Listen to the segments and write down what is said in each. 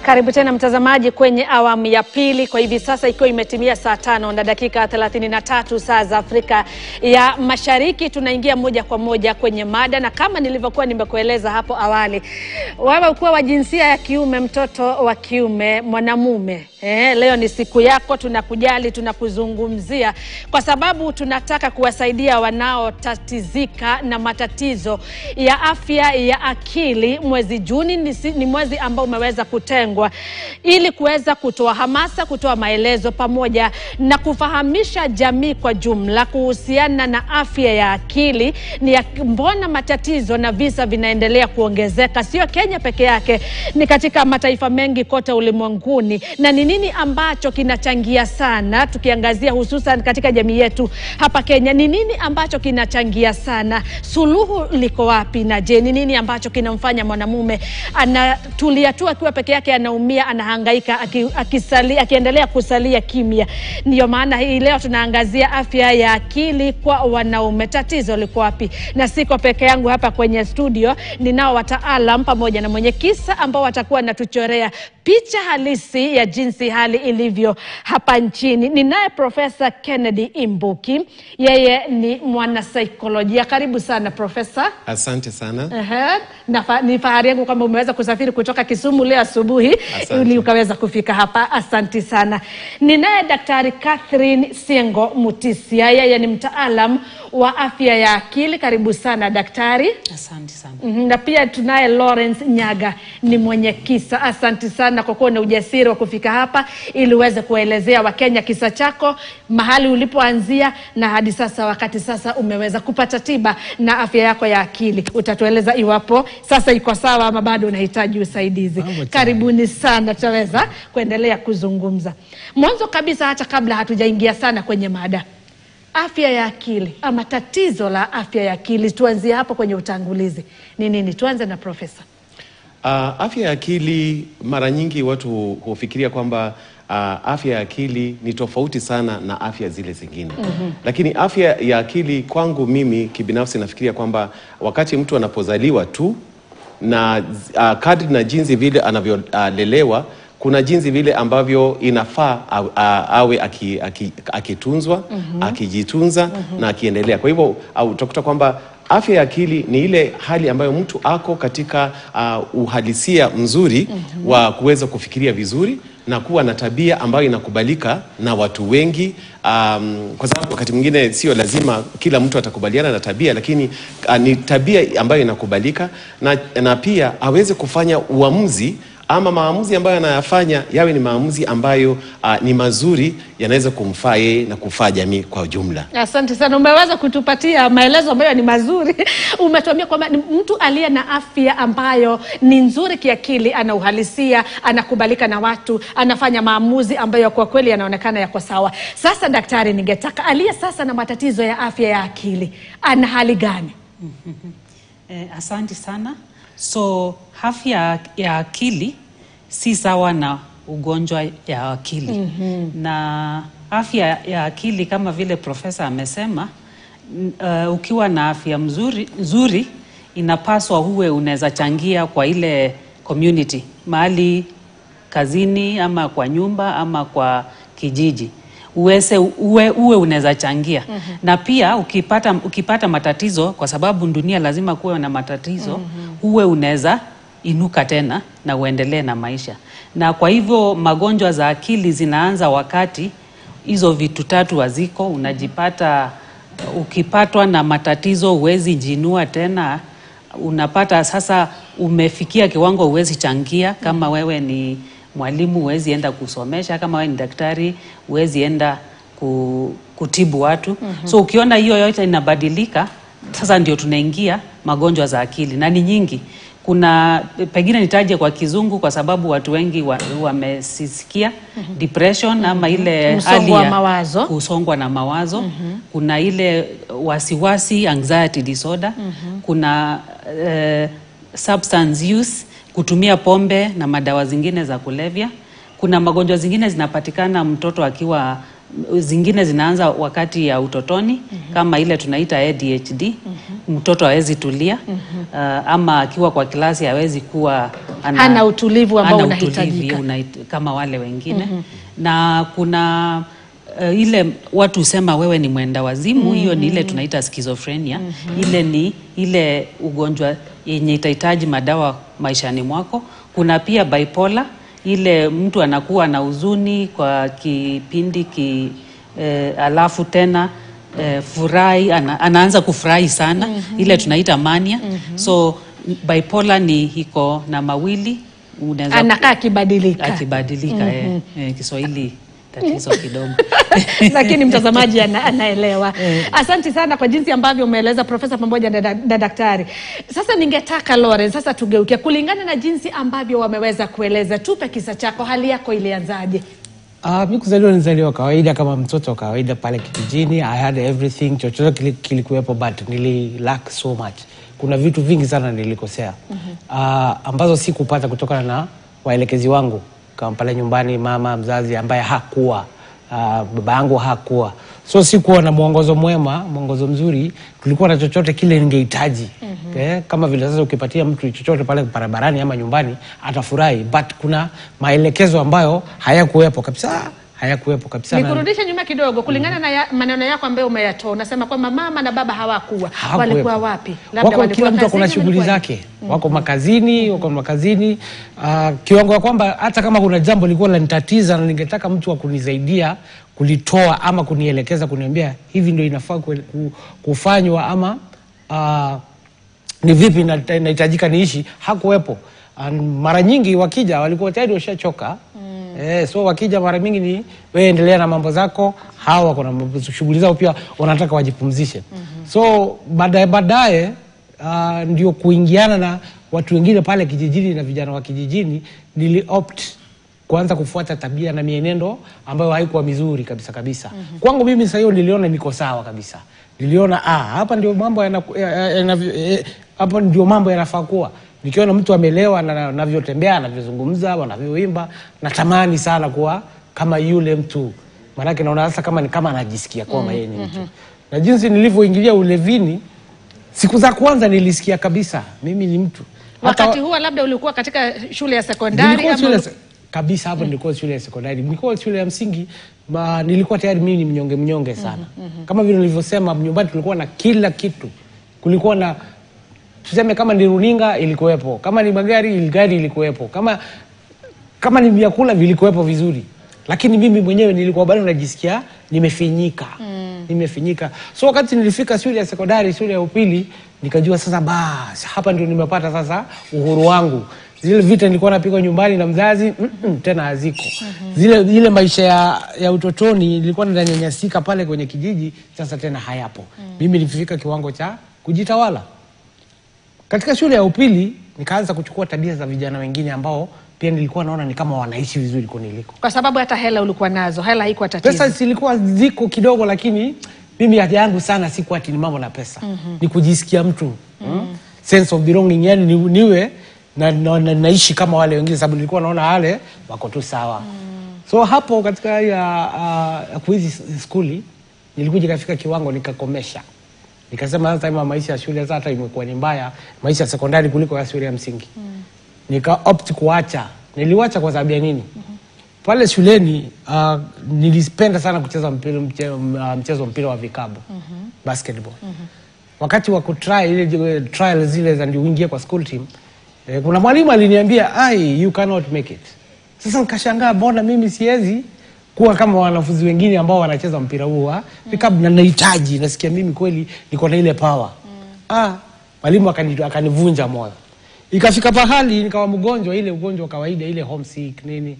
Karibu tena mtazamaji kwenye awamu ya pili. Kwa hivi sasa ikiwa imetimia saa 5 na dakika 33 saa za Afrika ya Mashariki, tunaingia moja kwa moja kwenye mada, na kama nilivyokuwa nimekueleza hapo awali, wewe ukiwa wa jinsia ya kiume, mtoto wa kiume, mwanamume, leo ni siku yako. Tunakujali, tunakuzungumzia kwa sababu tunataka kuwasaidia wanaotatizika na matatizo ya afya ya akili. Mwezi Juni ni mwezi ambao umeweza kutengwa ili kuweza kutoa hamasa, kutoa maelezo pamoja na kufahamisha jamii kwa jumla kuhusiana na afya ya akili. Ni mbona matatizo na visa vinaendelea kuongezeka, sio Kenya peke yake, ni katika mataifa mengi kote ulimwenguni, na ni nini ambacho kinachangia sana, tukiangazia hususan katika jamii yetu hapa Kenya, ni nini ambacho kinachangia sana, suluhu liko wapi, na je, ni nini ambacho kinamfanya mwanamume anatulia tu akiwa peke yake, anaumia, anahangaika, akiendelea kusalia kimya. Ndio maana hii leo tunaangazia afya ya akili kwa wanaume. Tatizo liko wapi? Na siko peke yangu hapa kwenye studio, ninao wataalam pamoja na mwenye kisa ambao watakuwa natuchorea picha halisi ya jinsi hali ilivyo hapa nchini. Ninaye Profesa Kennedy Imbuki, yeye ni mwanasaikolojia. Karibu sana Profesa. Asante sana. Ni fahari yangu kama umeweza kusafiri kutoka Kisumu leo asubuhi ili ukaweza kufika hapa. Asante sana. Ninaye Daktari Catherine Siengo Mutisia, yeye ni mtaalam wa afya ya akili. Karibu sana daktari. Asante sana. Na pia tunaye Lawrence Nyaga, ni mwenye kisa. Asante sana kwa kuwa na ujasiri wa kufika hapa ili uweze kuelezea Wakenya kisa chako, mahali ulipoanzia na hadi sasa, wakati sasa umeweza kupata tiba na afya yako ya akili. Utatueleza iwapo sasa iko sawa ama bado unahitaji usaidizi. Karibuni sana, tutaweza kuendelea kuzungumza. Mwanzo kabisa, hata kabla hatujaingia sana kwenye mada, afya ya akili ama tatizo la afya ya akili, tuanzie hapo kwenye utangulizi. Ni nini? Tuanze na Profesa. Afya ya akili, mara nyingi watu hufikiria kwamba afya ya akili ni tofauti sana na afya zile zingine. Lakini afya ya akili kwangu mimi kibinafsi nafikiria kwamba wakati mtu anapozaliwa tu, na kadri na jinsi vile anavyolelewa, kuna jinsi vile ambavyo inafaa awe akitunzwa, akijitunza na akiendelea. Kwa hivyo utakuta kwamba afya ya akili ni ile hali ambayo mtu ako katika uhalisia mzuri wa kuweza kufikiria vizuri na kuwa na tabia ambayo inakubalika na watu wengi. Kwa sababu wakati mwingine sio lazima kila mtu atakubaliana na tabia, lakini ni tabia ambayo inakubalika, na pia aweze kufanya uamuzi ama maamuzi ambayo anayafanya yawe ni maamuzi ambayo ni mazuri, yanaweza kumfaa yeye na kufaa jamii kwa ujumla. Asante sana, umeweza kutupatia maelezo ambayo ni mazuri. Umetuambia kwamba mtu aliye na afya ambayo ni nzuri kiakili, ana uhalisia, anakubalika na watu, anafanya maamuzi ambayo kwa kweli yanaonekana yako sawa. Sasa daktari, ningetaka aliye sasa na matatizo ya afya ya akili, ana hali gani? Asante sana. So afya ya akili si sawa na ugonjwa ya akili. Na afya ya akili kama vile profesa amesema, ukiwa na afya nzuri inapaswa uwe unaweza changia kwa ile community, mahali kazini ama kwa nyumba ama kwa kijiji. Uwe unaweza changia. Na pia ukipata matatizo, kwa sababu dunia lazima kuwe na matatizo, uwe unaweza inuka tena na uendelee na maisha. Na kwa hivyo magonjwa za akili zinaanza wakati hizo vitu tatu haziko. Unajipata ukipatwa na matatizo huwezi jinua tena, unapata sasa umefikia kiwango huwezi changia. Kama wewe ni mwalimu huwezi enda kusomesha, kama wewe ni daktari huwezi enda kutibu watu. So ukiona hiyo yote inabadilika, sasa ndio tunaingia magonjwa za akili, na ni nyingi. Kuna pengine nitaje kwa kizungu kwa sababu watu wengi wamesisikia depression ama ile hali ya kusongwa na mawazo. Kuna ile wasiwasi, anxiety disorder. Kuna substance use, kutumia pombe na madawa zingine za kulevya. Kuna magonjwa zingine zinapatikana mtoto akiwa, zingine zinaanza wakati ya utotoni, kama ile tunaita ADHD. Mtoto hawezi tulia, ama akiwa kwa klasi hawezi kuwa hana utulivu ambao unahitajika kama wale wengine. Na kuna ile watu husema wewe ni mwenda wazimu, hiyo ni ile tunaita schizophrenia. Ile ni ile ugonjwa yenye itahitaji madawa maishani mwako. Kuna pia bipolar, ile mtu anakuwa na huzuni kwa kipindi alafu tena furahi, anaanza kufurahi sana, ile tunaita mania. So bipolar ni iko na mawili, anakaa akibadilika. Kiswahili tatizo kidogo. Lakini mtazamaji anaelewa. Asante sana kwa jinsi ambavyo umeeleza Profesa pamoja na daktari. Sasa ningetaka Lawrence, sasa tugeuke kulingana na jinsi ambavyo wameweza kueleza. Tupe kisa chako, hali yako ilianzaje? Mimi kuzaliwa nilizaliwa kawaida kama mtoto kawaida pale kijijini. I had everything, chochote kilikuwepo, but lack so much. Kuna vitu vingi sana nilikosea. Ambazo sikupata kutokana na waelekezi wangu. Kama pale nyumbani mama mzazi ambaye hakuwa, baba yangu hakuwa. So sikuwa na mwongozo mwema, mwongozo mzuri, tulikuwa na chochote kile ningehitaji. Kama vile sasa ukipatia mtu chochote pale barabarani ama nyumbani atafurahi, but kuna maelekezo ambayo hayakuwepo kabisa. Nikurudisha nyuma kidogo kulingana na maneno yako ambayo umeyatoa. Unasema kwamba mama na baba hawakuwa. Walikuwa wapi? Labda walikuwa kila mtu kuna shughuli zake. Wako makazini, kiwango kwamba hata kama kuna jambo lilikuwa linanitatiza na ningetaka mtu wa kunisaidia kulitoa ama kunielekeza, kuniambia hivi ndio inafaa kufanywa ama ni vipi nahitajika niishi, hakuwepo. Mara nyingi wakija walikuwa tayari washachoka. So wakija mara mingi ni wewe endelea na mambo zako, hawa kuna shughuli zao pia wanataka wajipumzishe. So baadaye ndio kuingiana na watu wengine pale kijijini na vijana wa kijijini, niliopt kuanza kufuata tabia na mienendo ambayo haikuwa mizuri kabisa. Kwangu mimi sasa hiyo niliona niko sawa kabisa. Niliona hapa ndio mambo yanafaa kuwa. Nikiona mtu amelewa na anavyotembea, anavyozungumza, anavyoimba, natamani sana kuwa kama yule mtu. Maana yake naona hasa kama anajisikia kama yeye ni mtu. Na jinsi nilivyoingilia ulevini, siku za kwanza nilisikia kabisa mimi ni mtu. Wakati huo labda ulikuwa katika shule ya sekondari ama kabisa? Hapo nilikuwa shule ya sekondari. Nilikuwa shule ya msingi, nilikuwa tayari mimi ni mnyonge sana. Kama vile nilivyosema, nyumbani tulikuwa na kila kitu. Kulikuwa na tuseme kama ni runinga ilikuwepo, kama ni gari ilikuwepo, kama ni vyakula vilikuwepo vizuri. Lakini mimi mwenyewe nilikuwa bado najisikia nimefinyika. So wakati nilifika shule ya sekondari, shule ya upili, nikajua sasa basi hapa ndio nimepata sasa uhuru wangu. Zile vita nilikuwa napigwa nyumbani na mzazi tena haziko. Zile maisha ya utotoni nilikuwa ninanyanyasika pale kwenye kijiji, sasa tena hayapo. Mimi nilifika kiwango cha kujitawala. Katika shule ya upili nikaanza kuchukua tabia za vijana wengine ambao pia nilikuwa naona ni kama wanaishi vizuri kuniliko. Kwa sababu hata hela ulikuwa nazo, hela haikuwa tatizo. Pesa zilikuwa ziko kidogo, lakini mimi haja yangu sana si kwa ati ni mambo na pesa. Ni kujisikia mtu. Sense of belonging, yani niwe naishi kama wale wengine, sababu nilikuwa naona wale wako tu sawa. So hapo katika ya kuizi skuli nilikuja kafika kiwango nikakomesha. Nikasema sasa hivi maisha ya shule sasa imekuwa ni mbaya, maisha ya sekondari kuliko ya shule ya msingi. Nika opt kuacha. Niliwacha kwa sababu ya nini? Pale shuleni nilipenda sana kucheza mchezo mpira wa vikapu, basketball. Wakati wa kutry ile trial zile za ndio uingie kwa school team, kuna mwalimu aliniambia, you cannot make it." Sasa nikashangaa, mbona mimi siwezi kuwa kama wanafunzi wengine ambao wanacheza mpira huo vikapu, na nahitaji, nasikia mimi kweli niko na ile power. Mwalimu akanivunja moyo. Ikafika pahali nikawa mgonjwa, ile ugonjwa kawaida, ile homesick nini.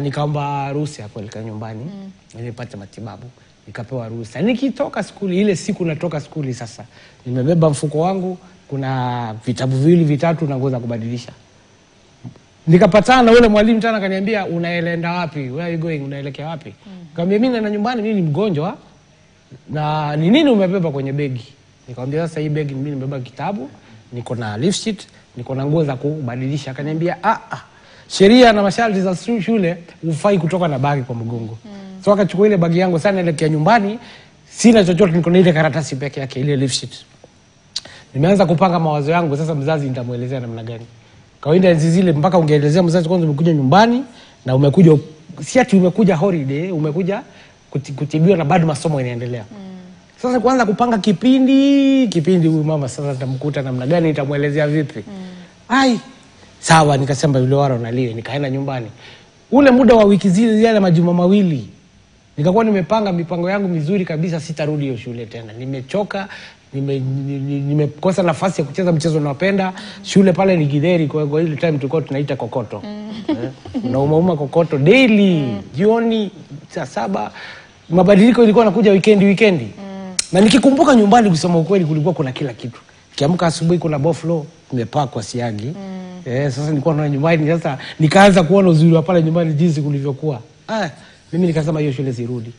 Nikaomba ruhusa kuelekea nyumbani, nilipata matibabu, nikapewa ruhusa. Nikitoka skuli, ile siku natoka skuli sasa, nimebeba mfuko wangu, kuna vitabu viwili vitatu na nguo za kubadilisha. Nikapatana na yule mwalimu tena, akaniambia, "Unaelekea wapi? Where are you going? Unaelekea wapi?" Nikamwambia, "Mimi naenda nyumbani, mimi ni mgonjwa." "Na ni nini umebeba kwenye begi?" Nikamwambia, "Sasa hii begi mimi nimebeba kitabu, niko na leaf sheet, niko na nguo za kubadilisha." Akaniambia, "Sheria na masharti za shule hufai kutoka na bagi kwa mgongo." So akachukua ile bagi yangu sana, elekea nyumbani, sina chochote, niko na ile karatasi peke yake, ile leaf sheet. Nimeanza kupanga mawazo yangu, sasa mzazi nitamuelezea namna gani. Kawaida enzi zile mpaka ungeelezea mzazi kwanza umekuja nyumbani na umekuja, si ati umekuja holiday, umekuja kutibiwa na bado masomo inaendelea. Sasa kwanza kupanga kipindi huyu mama sasa nitamkuta namna gani, nitamuelezea vipi? Ai, sawa, nikasema yule waro naliwe, nikaenda nyumbani. Ule muda wa wiki zile yale majuma mawili nikakuwa nimepanga mipango yangu mizuri kabisa, sitarudi hiyo shule tena. Nimechoka, nimekosa nafasi ya kucheza mchezo napenda. Shule pale ni Githeri, kwa ile time tulikuwa tunaita kokoto. Unauma kokoto daily, jioni saa 7. Mabadiliko ilikuwa nakuja weekend. Na nikikumbuka nyumbani kusema ukweli kulikuwa kuna kila kitu. Kiamka asubuhi kuna boflo imepakwa siagi. Sasa nilikuwa na nyumbani, sasa nikaanza kuona uzuri wa pale nyumbani jinsi kulivyokuwa. Mimi nikasema hiyo shule sirudi.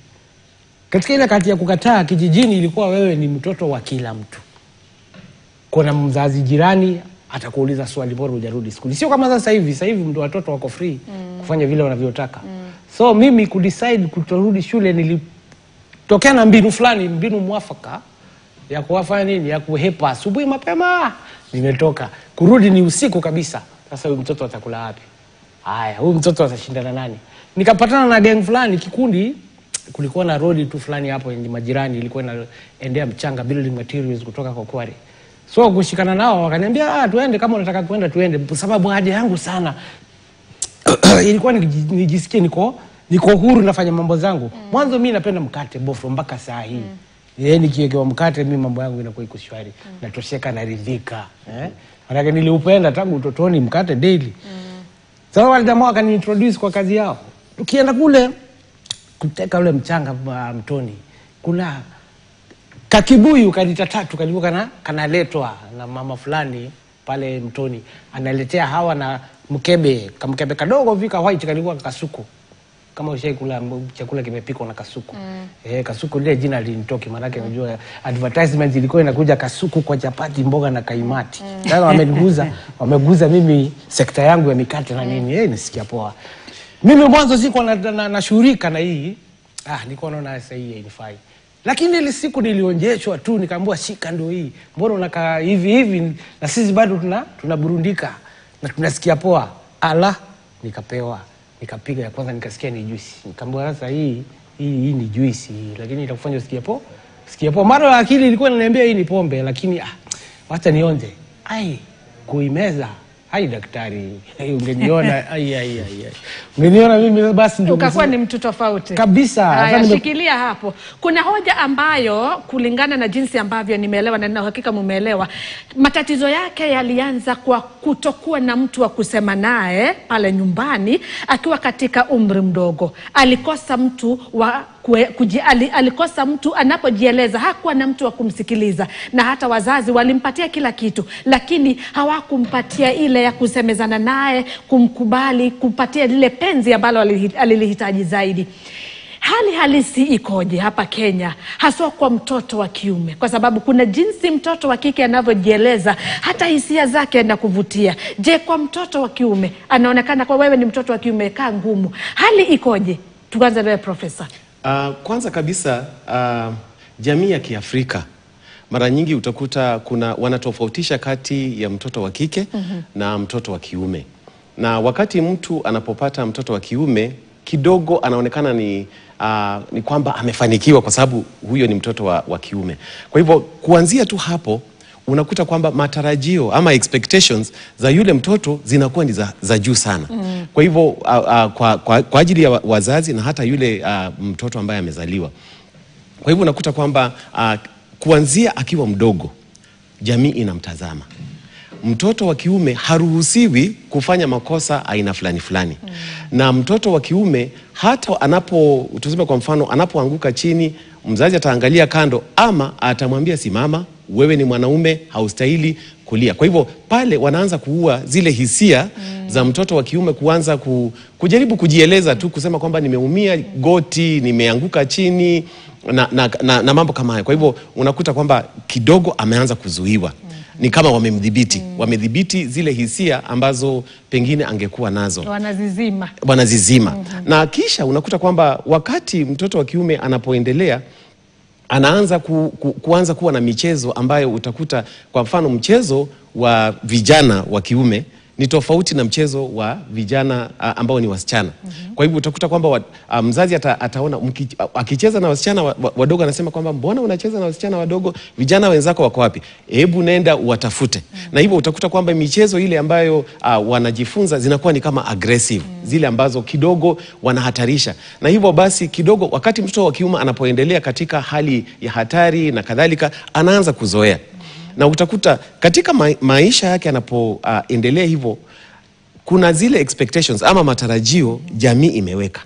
Katika ile kati ya kukataa kijijini ilikuwa wewe ni mtoto wa kila mtu. Kuna mzazi jirani atakuuliza swali bora hujarudi shule. Sio kama sasa hivi mtu watoto wako free kufanya vile wanavyotaka. So mimi kudecide kutorudi shule nilitokea na mbinu mwafaka ya kuwafanya nini, ya kuhepa asubuhi mapema. Nimetoka kurudi ni usiku kabisa. Sasa huyu mtoto atakula wapi? Haya, huyu mtoto atashindana nani? Nikapatana na gang fulani, kikundi, kulikuwa na road tu fulani hapo ni majirani, ilikuwa inaendea mchanga, building materials kutoka kwa quarry. So kushikana nao wakaniambia tuende, kama unataka kuenda tuende, kwa sababu haja yangu sana ilikuwa nijisikie niko huru nafanya mambo zangu. Mwanzo mimi napenda mkate boflo mpaka saa hii. Nikiwekewa mkate mimi mambo yangu inakuwa iko shwari. Natosheka na ridhika. Maana niliupenda tangu utotoni mkate daily. Sasa wale jamaa wakaniintroduce kwa kazi yao. Tukienda kule kuteka ule mchanga mtoni, kuna kakibuyu kalita 3 kalikuwa kanaletwa na mama fulani pale mtoni. Analetea hawa na mkebe kadogo vika white kalikuwa kasuku. Kama ushaikula chakula kimepikwa na kasuku. Kasuku ile jina linitoki, maana yake unajua advertisement ilikuwa inakuja kasuku kwa chapati, mboga na kaimati. Sasa wameguza mimi sekta yangu ya mikate na nini. Nisikia poa. Mimi mwanzo siko na shughulika na hii. Nilikuwa naona sasa hii hainifai. Lakini ile siku nilionjeshwa tu, nikaambiwa shika ndio hii. Mbona unakaa hivi na sisi bado tunaburundika na tunasikia poa. Nikapewa. Nikapiga ya kwanza nikasikia ni juice. Nikamwambia sasa hii ni juice, lakini itakufanya usikie poa. Mara akili ilikuwa inaniambia hii ni pombe, lakini wacha nionje. Kuimeza. Daktari, ungeniona ungeniona mimi basi ndio ukakuwa ni mtu tofauti kabisa. Shikilia hapo. Kuna hoja ambayo kulingana na jinsi ambavyo nimeelewa na nina hakika mumeelewa, matatizo yake yalianza kwa kutokuwa na mtu wa kusema naye pale nyumbani akiwa katika umri mdogo. Alikosa mtu wa alikosa mtu anapojieleza, hakuwa na mtu wa kumsikiliza, na hata wazazi walimpatia kila kitu lakini hawakumpatia ile ya kusemezana naye, kumkubali, kumpatia lile penzi ambalo alilihitaji zaidi. Hali halisi ikoje hapa Kenya hasa kwa mtoto wa kiume? Kwa sababu kuna jinsi mtoto wa kike anavyojieleza, hata hisia zake na kuvutia. Je, kwa mtoto wa kiume anaonekana, kwa wewe ni mtoto wa kiume, kaa ngumu. Hali ikoje? Tuanze na profesa. Kwanza kabisa jamii ya Kiafrika mara nyingi utakuta wanatofautisha kati ya mtoto wa kike na mtoto wa kiume. Na wakati mtu anapopata mtoto wa kiume kidogo anaonekana ni kwamba amefanikiwa kwa sababu huyo ni mtoto wa kiume. Kwa hivyo kuanzia tu hapo unakuta kwamba matarajio ama expectations za yule mtoto zinakuwa ni za juu sana. Kwa hivyo kwa ajili ya wazazi na hata yule mtoto ambaye amezaliwa. Kwa hivyo unakuta kwamba kuanzia akiwa mdogo jamii inamtazama. Mtoto wa kiume haruhusiwi kufanya makosa aina fulani. Na mtoto wa kiume hata tuseme kwa mfano anapoanguka chini, mzazi ataangalia kando ama atamwambia simama, wewe ni mwanaume, haustahili kulia. Kwa hivyo pale wanaanza kuua zile hisia za mtoto wa kiume, kuanza kujaribu kujieleza tu, kusema kwamba nimeumia goti, nimeanguka chini na mambo kama hayo. Kwa hivyo unakuta kwamba kidogo ameanza kuzuiwa. Ni kama wamedhibiti zile hisia ambazo pengine angekuwa nazo. Wanazizima. Na kisha unakuta kwamba wakati mtoto wa kiume anapoendelea, anaanza kuanza kuwa na michezo ambayo utakuta, kwa mfano mchezo wa vijana wa kiume ni tofauti na mchezo wa vijana ambao ni wasichana. Kwa hivyo utakuta kwamba mzazi ataona akicheza na wasichana wadogo, anasema kwamba mbona unacheza na wasichana wadogo, vijana wenzako wako wapi? Hebu nenda watafute. Na hivyo utakuta kwamba michezo ile ambayo wanajifunza zinakuwa ni kama aggressive, zile ambazo kidogo wanahatarisha. Na hivyo basi kidogo wakati mtoto wa kiume anapoendelea katika hali ya hatari na kadhalika, anaanza kuzoea. Na utakuta katika maisha yake anapoendelea hivyo, kuna zile expectations ama matarajio jamii imeweka.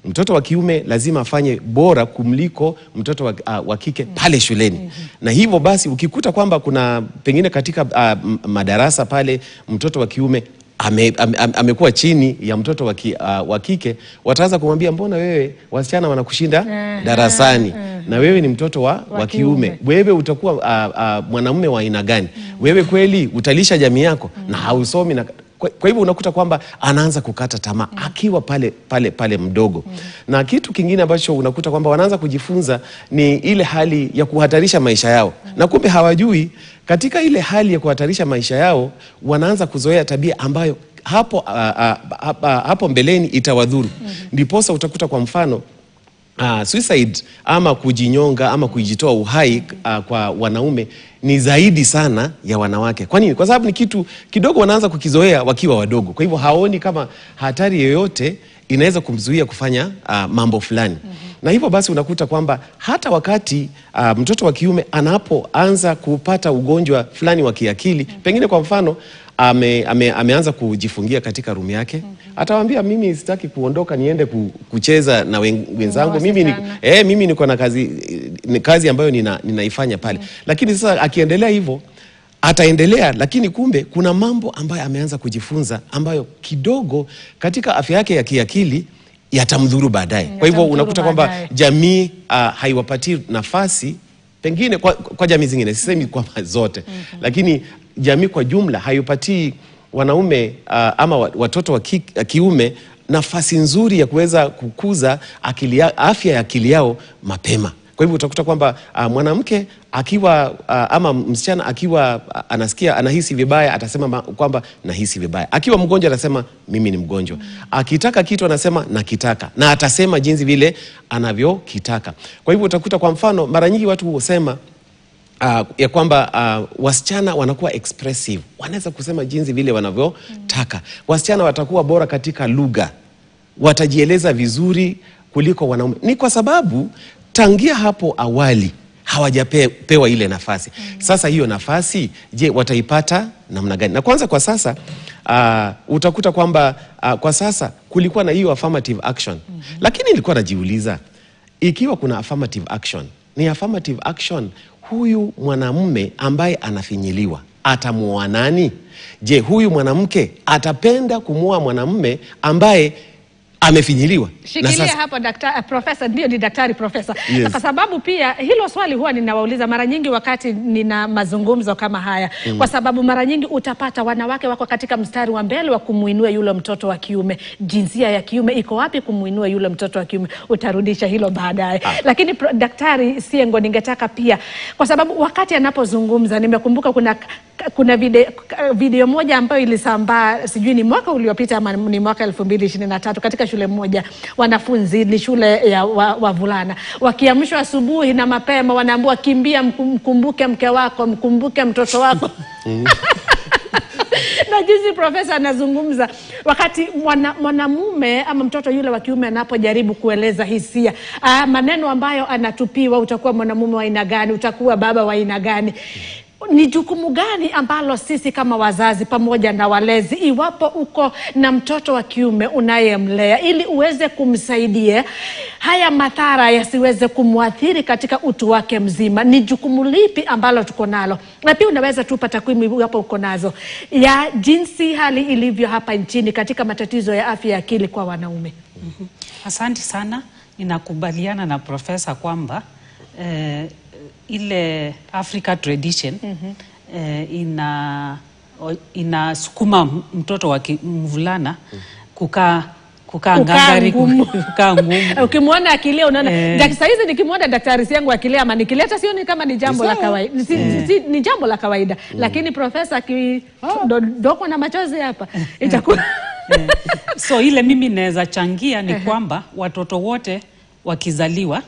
Mtoto wa kiume lazima afanye bora kumliko mtoto wa kike pale shuleni. Na hivyo basi ukikuta kwamba kuna pengine katika madarasa pale mtoto wa kiume amekuwa chini ya mtoto wa kike, wataanza kumwambia mbona wewe wasichana wanakushinda darasani na wewe ni mtoto wa kiume, wewe utakuwa mwanamume wa aina gani? Wewe kweli utalisha jamii yako na hausomi? Na kwa hivyo unakuta kwamba anaanza kukata tamaa akiwa pale mdogo. Na kitu kingine ambacho unakuta kwamba wanaanza kujifunza ni ile hali ya kuhatarisha maisha yao. Na kumbe hawajui katika ile hali ya kuhatarisha maisha yao wanaanza kuzoea tabia ambayo hapo mbeleni itawadhuru. Ndiposa utakuta kwa mfano suicide ama kujinyonga ama kujitoa uhai kwa wanaume ni zaidi sana ya wanawake. Kwa nini? Kwa sababu ni kitu kidogo wanaanza kukizoea wakiwa wadogo. Kwa hivyo haoni kama hatari yoyote inaweza kumzuia kufanya mambo fulani. Na hivyo basi unakuta kwamba hata wakati mtoto wa kiume anapoanza kupata ugonjwa fulani wa kiakili, pengine kwa mfano ameanza kujifungia katika room yake, atawaambia mimi sitaki kuondoka niende kucheza na wenzangu, mimi niko na kazi ambayo ninaifanya pale. Lakini sasa akiendelea hivyo ataendelea, lakini kumbe kuna mambo ambayo ameanza kujifunza ambayo kidogo katika afya yake ya kiakili yatamdhuru baadaye. Kwa hivyo unakuta kwamba jamii haiwapatii nafasi, pengine kwa jamii zingine, sisemi kwamba zote, lakini jamii kwa jumla haiwapatii wanaume ama watoto wa kiume nafasi nzuri ya kuweza kukuza afya ya akili yao mapema. Kwa hivyo utakuta kwamba mwanamke akiwa ama msichana akiwa anahisi vibaya, atasema kwamba nahisi vibaya. Akiwa mgonjwa atasema mimi ni mgonjwa. Akitaka kitu anasema nakitaka, na atasema jinsi vile anavyokitaka. Kwa hivyo utakuta kwa mfano mara nyingi watu husema ya kwamba wasichana wanakuwa expressive, wanaweza kusema jinsi vile wanavyotaka. Wasichana watakuwa bora katika lugha, watajieleza vizuri kuliko wanaume. Ni kwa sababu tangia hapo awali hawajapewa ile nafasi. Sasa hiyo nafasi, je, wataipata namna gani? Na kwanza kwa sasa utakuta kwamba kwa sasa kulikuwa na hiyo affirmative action. Lakini nilikuwa najiuliza, ikiwa kuna affirmative action, ni affirmative action, huyu mwanamume ambaye anafinyiliwa atamuoa nani? Je, huyu mwanamke atapenda kumuoa mwanamume ambaye amefinyiliwa? Shikilia hapo profesa, ndio ni daktari profesa. Yes. Kwa sababu pia hilo swali huwa ninawauliza mara nyingi wakati nina mazungumzo kama haya. Kwa sababu mara nyingi utapata wanawake wako katika mstari wa mbele wa kumuinua yule mtoto wa kiume. Jinsia ya kiume iko wapi kumuinua yule mtoto wa kiume? Utarudisha hilo baadaye. Lakini Daktari Siengo, ningetaka pia, kwa sababu wakati anapozungumza nimekumbuka kuna video moja ambayo ilisambaa, sijui ni mwaka uliopita ama ni mwaka 2023, katika shule moja, wanafunzi, ni shule ya wavulana, wakiamshwa asubuhi na mapema wanaambiwa kimbia, mkumbuke mke wako, mkumbuke mtoto wako. Na jinsi profesa anazungumza wakati mwanamume ama mtoto yule wa kiume anapojaribu kueleza hisia, maneno ambayo anatupiwa, utakuwa mwanamume wa aina gani, utakuwa baba wa aina gani. Ni jukumu gani ambalo sisi kama wazazi pamoja na walezi, iwapo uko na mtoto wa kiume unayemlea, ili uweze kumsaidia haya madhara yasiweze kumwathiri katika utu wake mzima, ni jukumu lipi ambalo tuko nalo? Na pia unaweza tupa takwimu hapo uko nazo ya jinsi hali ilivyo hapa nchini katika matatizo ya afya ya akili kwa wanaume. Asante sana. Ninakubaliana na profesa kwamba ile Africa tradition inasukuma mtoto wa mvulana kukaa ngangari, kukaa ngumu. Ukimwona akilia unaona sasa hizi nikimwona daktari yangu akilia ama nikileta sioni kama ni jambo la kawaida. Ni jambo la kawaida. Lakini profesa doko na machozi hapa itakuwa so ile mimi naweza changia ni kwamba watoto wote wakizaliwa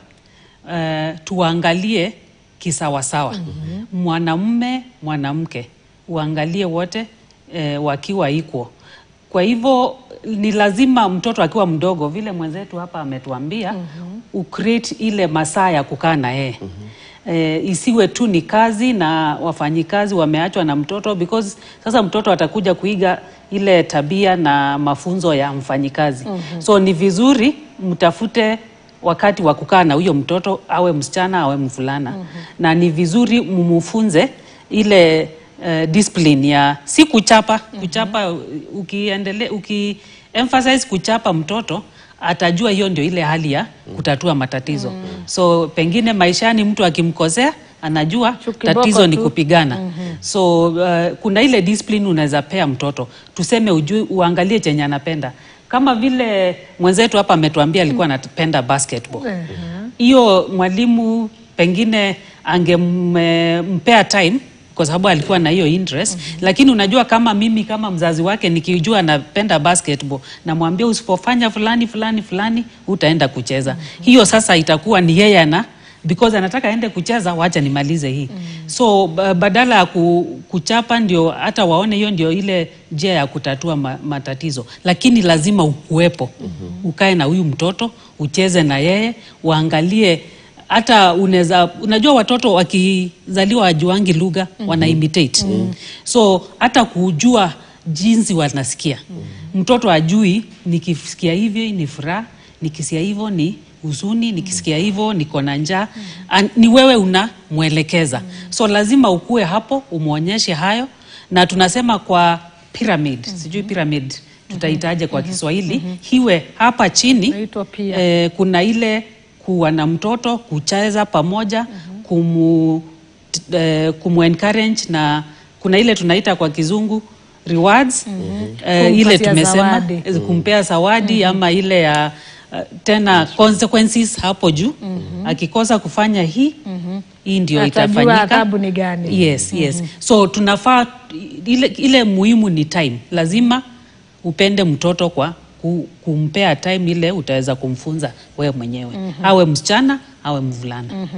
tuangalie kisawasawa. Mwanamume, mwanamke uangalie wote wakiwa equal. Kwa hivyo ni lazima mtoto akiwa mdogo vile mwenzetu hapa ametuambia ucreate ile masaa ya kukaa na yeye. Isiwe tu ni kazi na wafanyikazi wameachwa na mtoto, because sasa mtoto atakuja kuiga ile tabia na mafunzo ya mfanyikazi. So ni vizuri mtafute wakati wa kukaa na huyo mtoto, awe msichana awe mvulana. Na ni vizuri mumufunze ile discipline ya si kuchapa. Kuchapa emphasize kuchapa mtoto, atajua hiyo ndio ile hali ya kutatua matatizo. So pengine maishani mtu akimkosea anajua tatizo ni kupigana. So kuna ile discipline unaweza pea mtoto. Tuseme uangalie chenye anapenda. Kama vile mwenzetu hapa ametuambia alikuwa anapenda basketball. Hiyo mwalimu pengine angempea time kwa sababu alikuwa na hiyo interest. Lakini unajua kama mimi kama mzazi wake nikijua anapenda basketball na mwambia usipofanya fulani utaenda kucheza. Hiyo sasa itakuwa ni yeye because anataka aende kucheza, wacha nimalize hii. So badala ya kuchapa ndio hata waone hiyo ndio ile njia ya kutatua matatizo. Lakini lazima ukuwepo. Ukae na huyu mtoto, ucheze na yeye, waangalie. Hata unajua watoto wakizaliwa wajuangi lugha, wana imitate. So hata kujua jinsi wanasikia. Mtoto ajui nikisikia hivi ni furaha, nikisikia hivyo ni huzuni, nikisikia hivyo niko na njaa. Ni wewe unamwelekeza. So lazima ukue hapo, umuonyeshe hayo. Na tunasema kwa pyramid, sijui pyramid tutahitaje kwa Kiswahili, hiwe hapa chini kuna ile kuwa na mtoto, kucheza pamoja, kumu-encourage, na kuna ile tunaita kwa Kizungu rewards, ile tumesema kumpea zawadi ama ile ya tena consequences hapo juu. Akikosa kufanya hii ndio itafanyika. Adhabu ni gani? Yes. So tunafaa ile muhimu ni time. Lazima upende mtoto kwa kumpea time ile utaweza kumfunza wewe mwenyewe. Awe msichana, awe mvulana.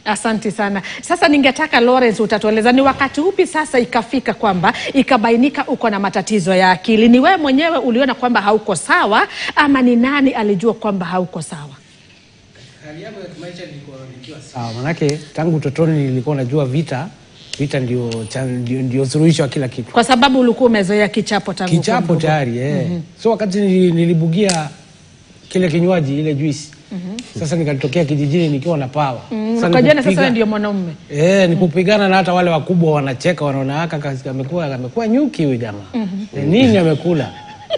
Asante sana. Sasa ningetaka Lawrence utatueleza ni wakati upi sasa ikafika kwamba ikabainika uko na matatizo ya akili? Ni wewe mwenyewe uliona kwamba hauko sawa ama ni nani alijua kwamba hauko sawa? Hali yangu ya kimaisha nikiwa sawa. Manake tangu utotoni nilikuwa najua vita ndio suluhisho wa kila kitu. Kwa sababu ulikuwa umezoea kichapo tangu. Kichapo tayari, So wakati nilibugia kile kinywaji, ile juice. Sasa nikatokea kijijini nikiwa na power. Sasa ndio mwanaume. Nikupigana na hata wale wakubwa wanacheka, wanaona amekuwa nyuki huyu jamaa. Nini amekula?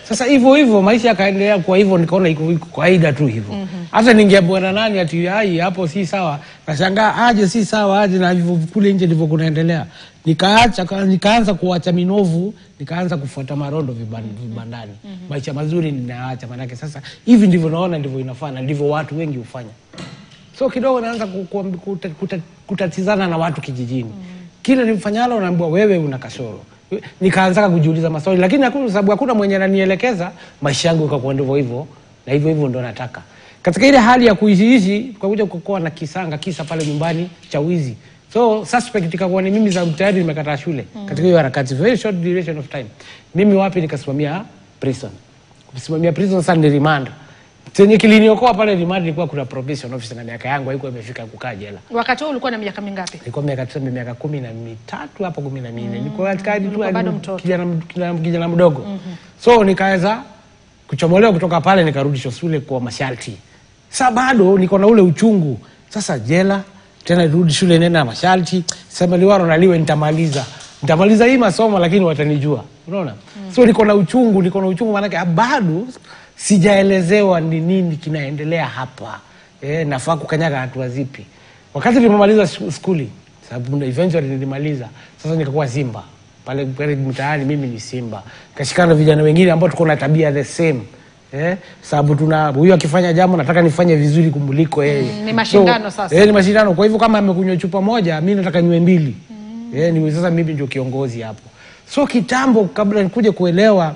Sasa hivyo maisha yakaendelea kwa hivyo, nikaona iko kawaida tu hivyo. Hata ningeambiwa nani ati hapo si sawa, nashangaa aje si sawa aje na hivyo kule nje ndivyo kunaendelea. Nikaanza kuacha minovu, nikaanza kufuata marondo vibandani. Maisha mazuri ninaacha, manake sasa hivi ndivyo naona ndivyo inafaa na ndivyo watu wengi hufanya. So kidogo naanza kutatizana na watu kijijini. Kila nifanyalo naambiwa wewe una kasoro. Nikaanza kujiuliza maswali, lakini sababu hakuna mwenye ananielekeza, maisha yangu yakakuwa ndivyo hivyo na hivyo ndo nataka. Katika ile hali ya kuishi kwa kuja kukoa na kisa pale nyumbani cha wizi. So suspect ikakuwa ni mimi za tayari nimekataa shule. Katika hiyo harakati very short duration of time. Mimi wapi nikasimamia prison. Kusimamia prison sasa ni remand. Chenye kiliniokoa pale remand ilikuwa kuna probation officer na miaka yangu haikuwa imefika kukaa jela. Wakati ulikuwa na miaka mingapi? Nilikuwa miaka 13 hapo 14. Nilikuwa katika kijana mdogo. So nikaweza kuchomolewa kutoka pale, nikarudishwa shule kwa masharti. Sasa bado niko na ule uchungu. Sasa jela, tena rudi shule nena masharti. Sema liwaro naliwe nitamaliza hii masomo lakini watanijua. Unaona? So niko na uchungu maana bado sijaelezewa ni nini kinaendelea hapa. Nafaa kukanyaga hatua zipi. Wakati nilimaliza skuli, sababu eventually nilimaliza, sasa nikakuwa simba. Pale mtaani mimi ni simba. Kashikana vijana wengine ambao tuko na tabia the same. Sababu huyu akifanya jambo nataka nifanye vizuri kumuliko yeye. Ni mashindano sasa. Ni mashindano. Kwa hivyo kama amekunywa chupa moja, mimi nataka niwe 2. Ni sasa mimi ndio kiongozi hapo. So kitambo kabla nikuje kuelewa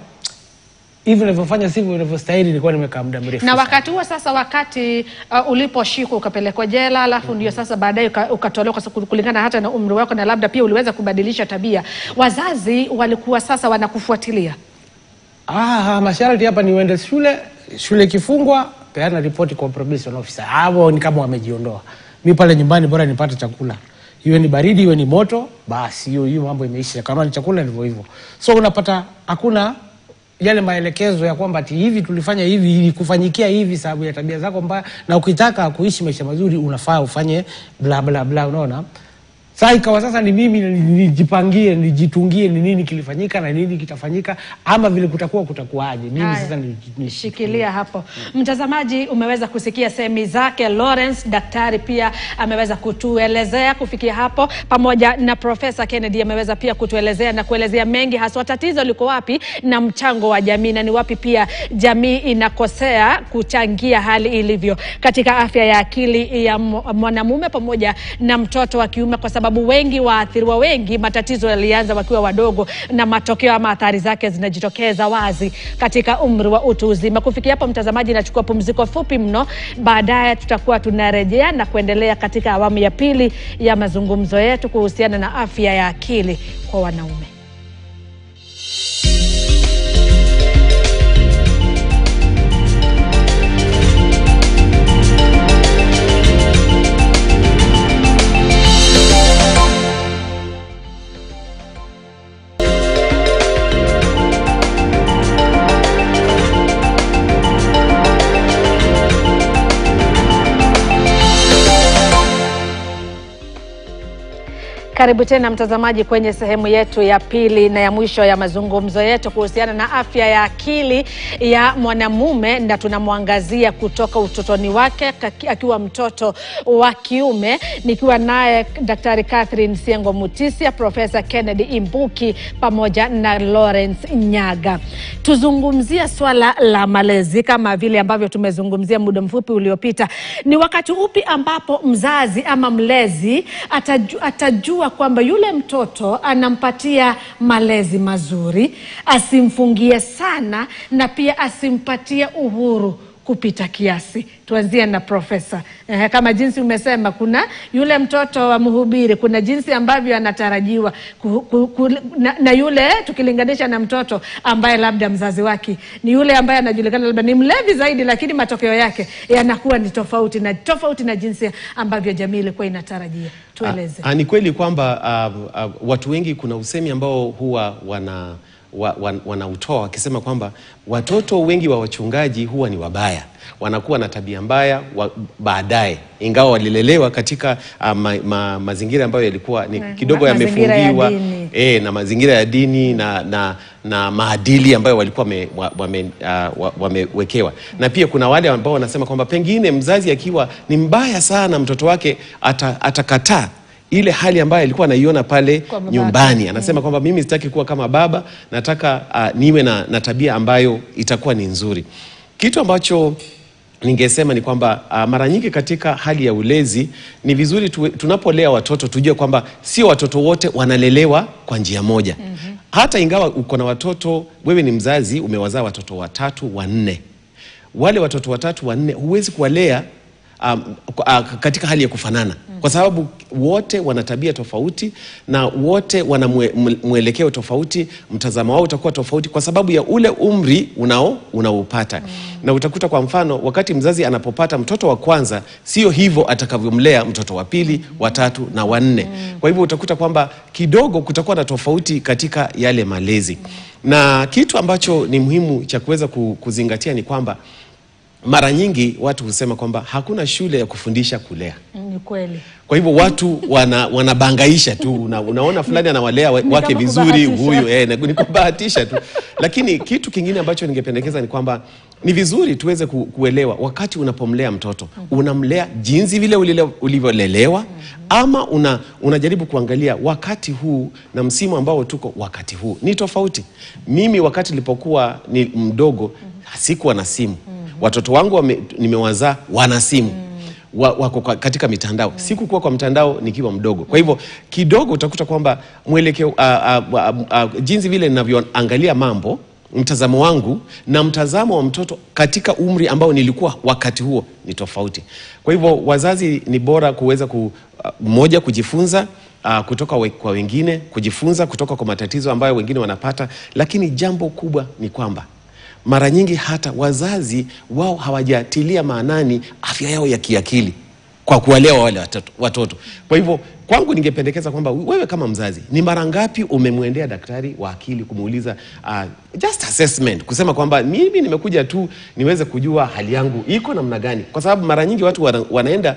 hivi ninavyofanya sivyo ninavyostahili, nilikuwa nimekaa muda mrefu. Na wakati huo sasa, wakati uliposhikwa ukapelekwa jela, alafu ndio sasa baadaye ukatolewa kulingana hata na umri wako, na labda pia uliweza kubadilisha tabia, wazazi walikuwa sasa wanakufuatilia? Masharti hapa ni uende shule kifungwa, peana ripoti kwa probation officer. Hao ni kama wamejiondoa. Mimi pale nyumbani bora nipate chakula. Iwe ni baridi, iwe ni moto, basi hiyo mambo imeisha. Kama ni chakula ndivyo hivyo. So unapata hakuna yale maelekezo ya kwamba ati hivi tulifanya hivi kufanyikia hivi sababu ya tabia zako mbaya, na ukitaka kuishi maisha mazuri unafaa ufanye bla bla bla, unaona? Sasa ikawa sasa ni mimi nijipangie, nijitungie ni nini kilifanyika na nini kitafanyika, ama vile kutakuwaje. Mimi sasa nishikilia hapo. Mtazamaji, umeweza kusikia semi zake Lawrence. Daktari pia ameweza kutuelezea kufikia hapo, pamoja na Profesa Kennedy ameweza pia kutuelezea na kuelezea mengi, hasa tatizo liko wapi na mchango wa jamii, na ni wapi pia jamii inakosea kuchangia hali ilivyo katika afya ya akili ya mwanamume pamoja na mtoto wa kiume, kwa sababu wengi waathiriwa wengi matatizo yalianza wakiwa wadogo, na matokeo ama athari zake zinajitokeza wazi katika umri wa utu uzima. Kufikia hapo, mtazamaji, nachukua pumziko fupi mno. Baadaye tutakuwa tunarejea na kuendelea katika awamu ya pili ya mazungumzo yetu kuhusiana na afya ya akili kwa wanaume. Karibu tena mtazamaji kwenye sehemu yetu ya pili na ya mwisho ya mazungumzo yetu kuhusiana na afya ya akili ya mwanamume, na tunamwangazia kutoka utotoni wake akiwa mtoto wa kiume, nikiwa naye Daktari Catherine Siengo Mutisia, Profesa Kennedy Imbuki pamoja na Lawrence Nyaga. Tuzungumzia swala la malezi kama vile ambavyo tumezungumzia muda mfupi uliopita. Ni wakati upi ambapo mzazi ama mlezi atajua kwamba yule mtoto anampatia malezi mazuri, asimfungie sana, na pia asimpatie uhuru kupita kiasi? Tuanzie na Profesa. Kama jinsi umesema, kuna yule mtoto wa mhubiri, kuna jinsi ambavyo anatarajiwa na yule tukilinganisha na mtoto ambaye labda mzazi wake ni yule ambaye anajulikana labda ni mlevi zaidi, lakini matokeo yake yanakuwa ni tofauti na jinsi ambavyo jamii ilikuwa inatarajia. Tueleze. Ni kweli kwamba watu wengi, kuna usemi ambao huwa wanautoa wakisema kwamba watoto wengi wa wachungaji huwa ni wabaya, wanakuwa na tabia mbaya baadaye, ingawa walilelewa katika mazingira ambayo yalikuwa ni kidogo yamefungiwa na mazingira ya dini na maadili ambayo walikuwa wamewekewa. Na pia kuna wale ambao wanasema kwamba pengine mzazi akiwa ni mbaya sana, mtoto wake atakataa ile hali ambayo alikuwa anaiona pale nyumbani. Anasema kwamba mimi sitaki kuwa kama baba, nataka niwe na tabia ambayo itakuwa ni nzuri. Kitu ambacho ningesema ni kwamba mara nyingi katika hali ya ulezi ni vizuri tunapolea watoto tujue kwamba sio watoto wote wanalelewa kwa njia moja. Hata ingawa uko na watoto, wewe ni mzazi, umewazaa watoto 3, 4. Wale watoto 3, 4 huwezi kuwalea katika hali ya kufanana, kwa sababu wote wana tabia tofauti na wote wana mwelekeo tofauti. Mtazamo wao utakuwa tofauti kwa sababu ya ule umri unaopata. Na utakuta kwa mfano, wakati mzazi anapopata mtoto wa kwanza, sio hivyo atakavyomlea mtoto wa pili, wa 3 na wa 4. Kwa hivyo utakuta kwamba kidogo kutakuwa na tofauti katika yale malezi. Na kitu ambacho ni muhimu cha kuweza kuzingatia ni kwamba mara nyingi watu husema kwamba hakuna shule ya kufundisha kulea. Ni kweli. Kwa hivyo watu wanabangaisha tu, unaona fulani anawalea wake vizuri, huyu ni kubahatisha tu. Lakini kitu kingine ambacho ningependekeza ni kwamba ni vizuri tuweze kuelewa wakati unapomlea mtoto, unamlea jinsi vile ulivyolelewa, ama unajaribu kuangalia wakati huu na msimu ambao tuko wakati huu ni tofauti. Mimi wakati nilipokuwa ni mdogo, sikuwa na simu. Watoto wangu nimewazaa wana simu. Wako katika mitandao. Sikukuwa kwa mtandao nikiwa mdogo. Kwa hivyo kidogo utakuta kwamba mwelekeo jinsi vile ninavyoangalia mambo, mtazamo wangu na mtazamo wa mtoto katika umri ambao nilikuwa wakati huo ni tofauti. Kwa hivyo wazazi ni bora kuweza mmoja kujifunza kutoka kwa wengine, kujifunza kutoka kwa matatizo ambayo wengine wanapata, lakini jambo kubwa ni kwamba mara nyingi hata wazazi wao hawajatilia maanani afya yao ya kiakili kwa kuwalea wale watoto. Kwa hivyo kwangu ningependekeza kwamba wewe kama mzazi, ni mara ngapi umemwendea daktari wa akili kumuuliza just assessment, kusema kwamba mimi nimekuja tu niweze kujua hali yangu iko namna gani? Kwa sababu mara nyingi watu wanaenda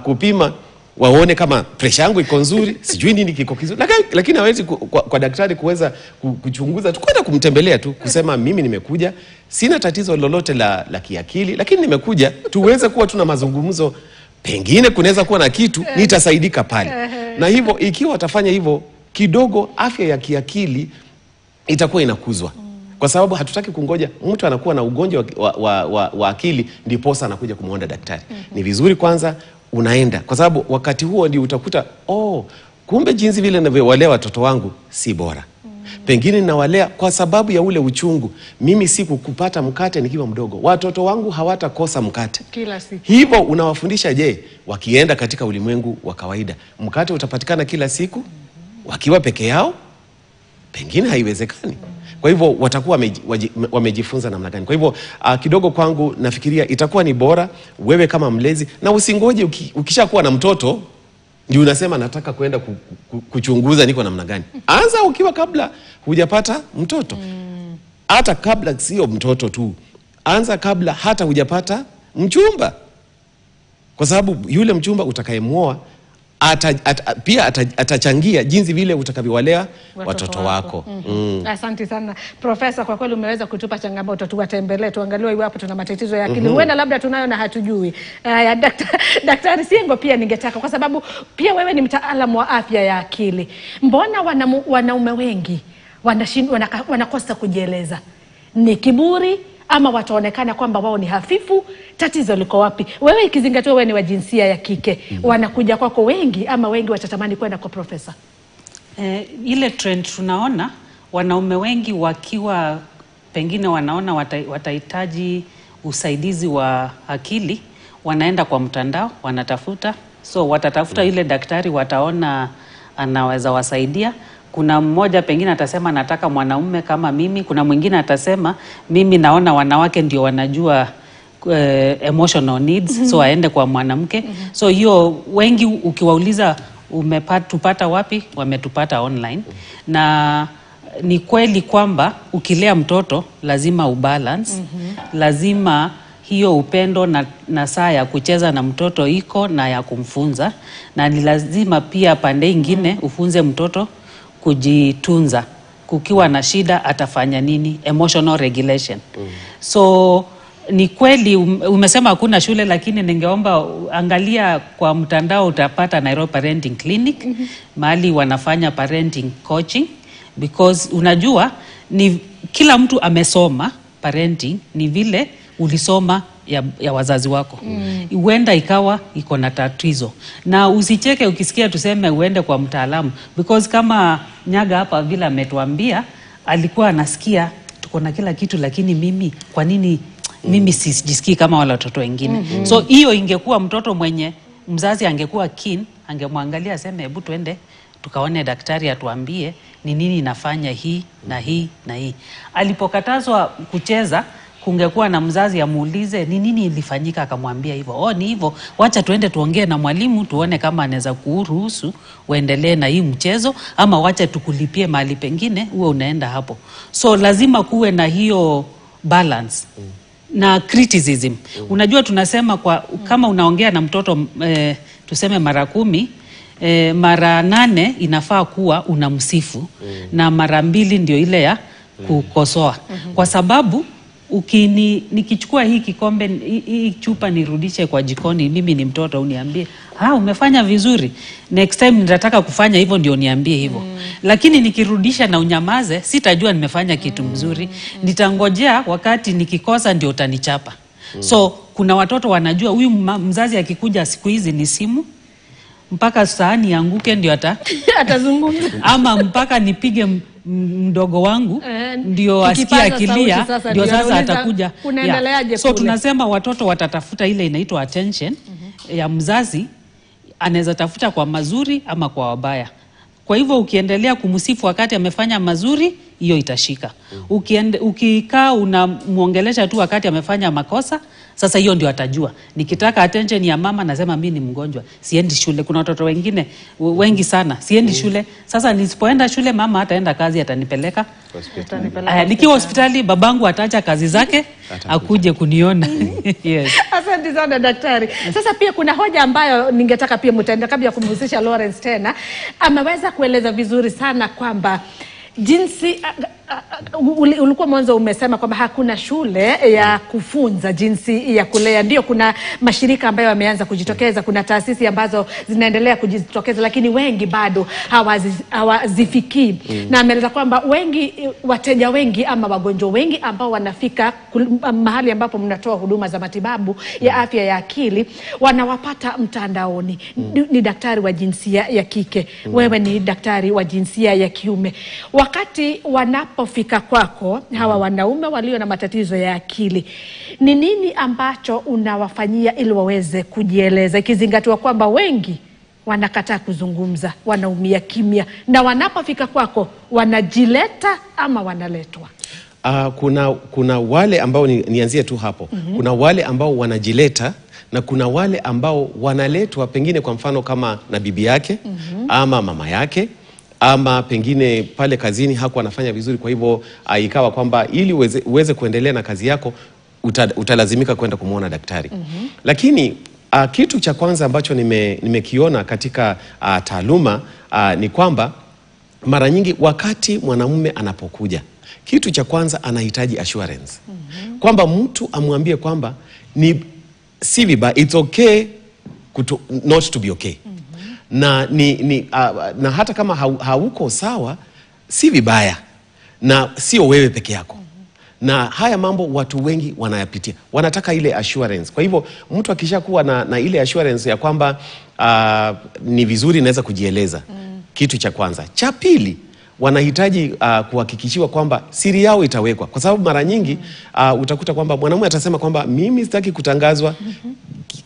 kupima waone kama pressure yangu iko nzuri, sijui nini kiko kizuri, lakini hawezi kwa daktari kuweza kuchunguza tu, kwenda kumtembelea tu kusema mimi nimekuja, sina tatizo lolote la kiakili, lakini nimekuja tuweze kuwa tuna mazungumzo, pengine kunaweza kuwa na kitu nitasaidika pale. Na hivyo ikiwa watafanya hivyo kidogo, afya ya kiakili itakuwa inakuzwa. Kwa sababu hatutaki kungoja mtu anakuwa na ugonjwa wa akili ndiposa anakuja kumuona daktari. Ni vizuri kwanza unaenda, kwa sababu wakati huo ndio utakuta kumbe jinsi vile ninavyowalea watoto wangu si bora. Pengine ninawalea kwa sababu ya ule uchungu. Mimi sikupata mkate nikiwa mdogo, watoto wangu hawatakosa mkate kila siku. Hivyo unawafundisha wakienda katika ulimwengu wa kawaida, mkate utapatikana kila siku? Wakiwa peke yao pengine haiwezekani. Kwa hivyo watakuwa wamejifunza namna gani? Kwa hivyo kidogo kwangu nafikiria itakuwa ni bora wewe kama mlezi, na usingoje ukishakuwa na mtoto ndio unasema nataka kwenda kuchunguza niko namna gani. Anza ukiwa kabla hujapata mtoto. Hata kabla sio mtoto tu, anza kabla hata hujapata mchumba. Kwa sababu yule mchumba utakayemuoa pia atachangia jinsi vile utakavyowalea watoto wako. Asante sana Profesa, kwa kweli umeweza kutupa changamoto. Tuwatembelee, tuangalie iwapo tuna matatizo ya akili. Huenda labda tunayo na hatujui. Daktari Siengo, pia ningetaka, kwa sababu pia wewe ni mtaalamu wa afya ya akili, mbona wanaume wengi wanakosa kujieleza? Ni kiburi ama wataonekana kwamba wao ni hafifu? Tatizo liko wapi? Wewe ikizingatiwa wewe ni wa jinsia ya kike, wanakuja kwako wengi ama wengi watatamani kwenda kwa Profesa? Ile trend tunaona wanaume wengi wakiwa pengine wanaona watahitaji usaidizi wa akili, wanaenda kwa mtandao, wanatafuta. So watatafuta ile daktari wataona anaweza wasaidia. Kuna mmoja pengine atasema nataka mwanaume kama mimi, kuna mwingine atasema mimi naona wanawake ndio wanajua emotional needs, so aende kwa mwanamke. So hiyo wengi ukiwauliza tupata wapi, wametupata online. Na ni kweli kwamba ukilea mtoto lazima ubalance, lazima hiyo upendo na saa ya kucheza na mtoto iko na ya kumfunza, na ni lazima pia pande ingine ufunze mtoto kujitunza. Kukiwa na shida atafanya nini? Emotional regulation. So ni kweli umesema hakuna shule, lakini ningeomba angalia kwa mtandao, utapata Nairobi Parenting Clinic, mahali wanafanya parenting coaching, because unajua ni kila mtu amesoma parenting, ni vile ulisoma ya wazazi wako. Huenda ikawa iko na tatizo, na usicheke ukisikia tuseme uende kwa mtaalamu, because kama Nyaga hapa vile ametuambia, alikuwa anasikia tuko na kila kitu, lakini mimi kwa nini mimi sijisikii kama wale watoto wengine? So hiyo ingekuwa mtoto mwenye mzazi angekuwa keen, angemwangalia aseme hebu tuende tukaone daktari atuambie ni nini inafanya hii na hii na hii. Alipokatazwa kucheza, kungekuwa na mzazi amuulize ni nini ilifanyika, akamwambia hivyo. Ni hivyo, wacha tuende tuongee na mwalimu tuone kama anaweza kuruhusu uendelee na hii mchezo, ama wacha tukulipie mahali pengine uwe unaenda hapo. So lazima kuwe na hiyo balance na criticism. Unajua tunasema kama unaongea na mtoto tuseme mara 10, mara 8 inafaa kuwa unamsifu, na mara 2 ndio ile ya kukosoa. Kwa sababu nikichukua hii kikombe, hii chupa nirudishe kwa jikoni, mimi ni mtoto, uniambie umefanya vizuri, next time nitataka kufanya hivyo, ndio niambie hivyo. Lakini nikirudisha na unyamaze, sitajua nimefanya kitu mzuri. Nitangojea wakati nikikosa ndio utanichapa. So kuna watoto wanajua huyu mzazi akikuja siku hizi ni simu, mpaka sahani yanguke ndio atazungumza, ama mpaka nipige mdogo wangu ndio asikia akilia, ndio sasa atakuja. So tunasema watoto watatafuta ile inaitwa attention ya mzazi, anaweza tafuta kwa mazuri ama kwa wabaya. Kwa hivyo ukiendelea kumsifu wakati amefanya mazuri, hiyo itashika. Ukikaa unamuongelesha tu wakati amefanya makosa, sasa hiyo ndio atajua. Nikitaka attention ya mama, nasema mimi ni mgonjwa, siendi shule. Kuna watoto wengine wengi sana, siendi shule. Sasa nisipoenda shule, mama hataenda kazi, atanipeleka nikiwa hospitali, babangu ataacha kazi zake akuje kuniona. Yes. Asante sana daktari. Sasa pia kuna hoja ambayo ningetaka pia mtaenda, kabla ya kumhusisha Lawrence tena, ameweza kueleza vizuri sana kwamba jinsi ulikuwa mwanzo umesema kwamba hakuna shule ya kufunza jinsi ya kulea. Ndio kuna mashirika ambayo yameanza kujitokeza, kuna taasisi ambazo zinaendelea kujitokeza, lakini wengi bado hawazifikii. Na ameeleza kwamba wengi, wateja wengi ama wagonjwa wengi ambao wanafika mahali ambapo mnatoa huduma za matibabu ya afya ya akili, wanawapata mtandaoni. Ni daktari wa jinsia ya kike, wewe ni daktari wa jinsia ya kiume. Wakati wanapofika kwako hawa wanaume walio na matatizo ya akili, ni nini ambacho unawafanyia ili waweze kujieleza, ikizingatiwa kwamba wengi wanakataa kuzungumza, wanaumia kimya, na wanapofika kwako wanajileta ama wanaletwa? Kuna wale ambao nianzie tu hapo. Kuna wale ambao wanajileta na kuna wale ambao wanaletwa, pengine kwa mfano kama na bibi yake ama mama yake, ama pengine pale kazini hakuwa anafanya vizuri, kwa hivyo ikawa kwamba ili uweze kuendelea na kazi yako utalazimika kwenda kumuona daktari. Lakini kitu cha kwanza ambacho nimekiona katika taaluma ni kwamba mara nyingi wakati mwanamume anapokuja, kitu cha kwanza anahitaji assurance. Kwamba mtu amwambie kwamba si vibaya, it's okay not to be okay. Na na hata kama hauko sawa, si vibaya, na sio wewe peke yako. Na haya mambo watu wengi wanayapitia, wanataka ile assurance. Kwa hivyo mtu akishakuwa na ile assurance ya kwamba ni vizuri naweza kujieleza, kitu cha kwanza. Cha pili, wanahitaji kuhakikishiwa kwamba siri yao itawekwa, kwa sababu mara nyingi utakuta kwamba mwanamume atasema kwamba mimi sitaki kutangazwa.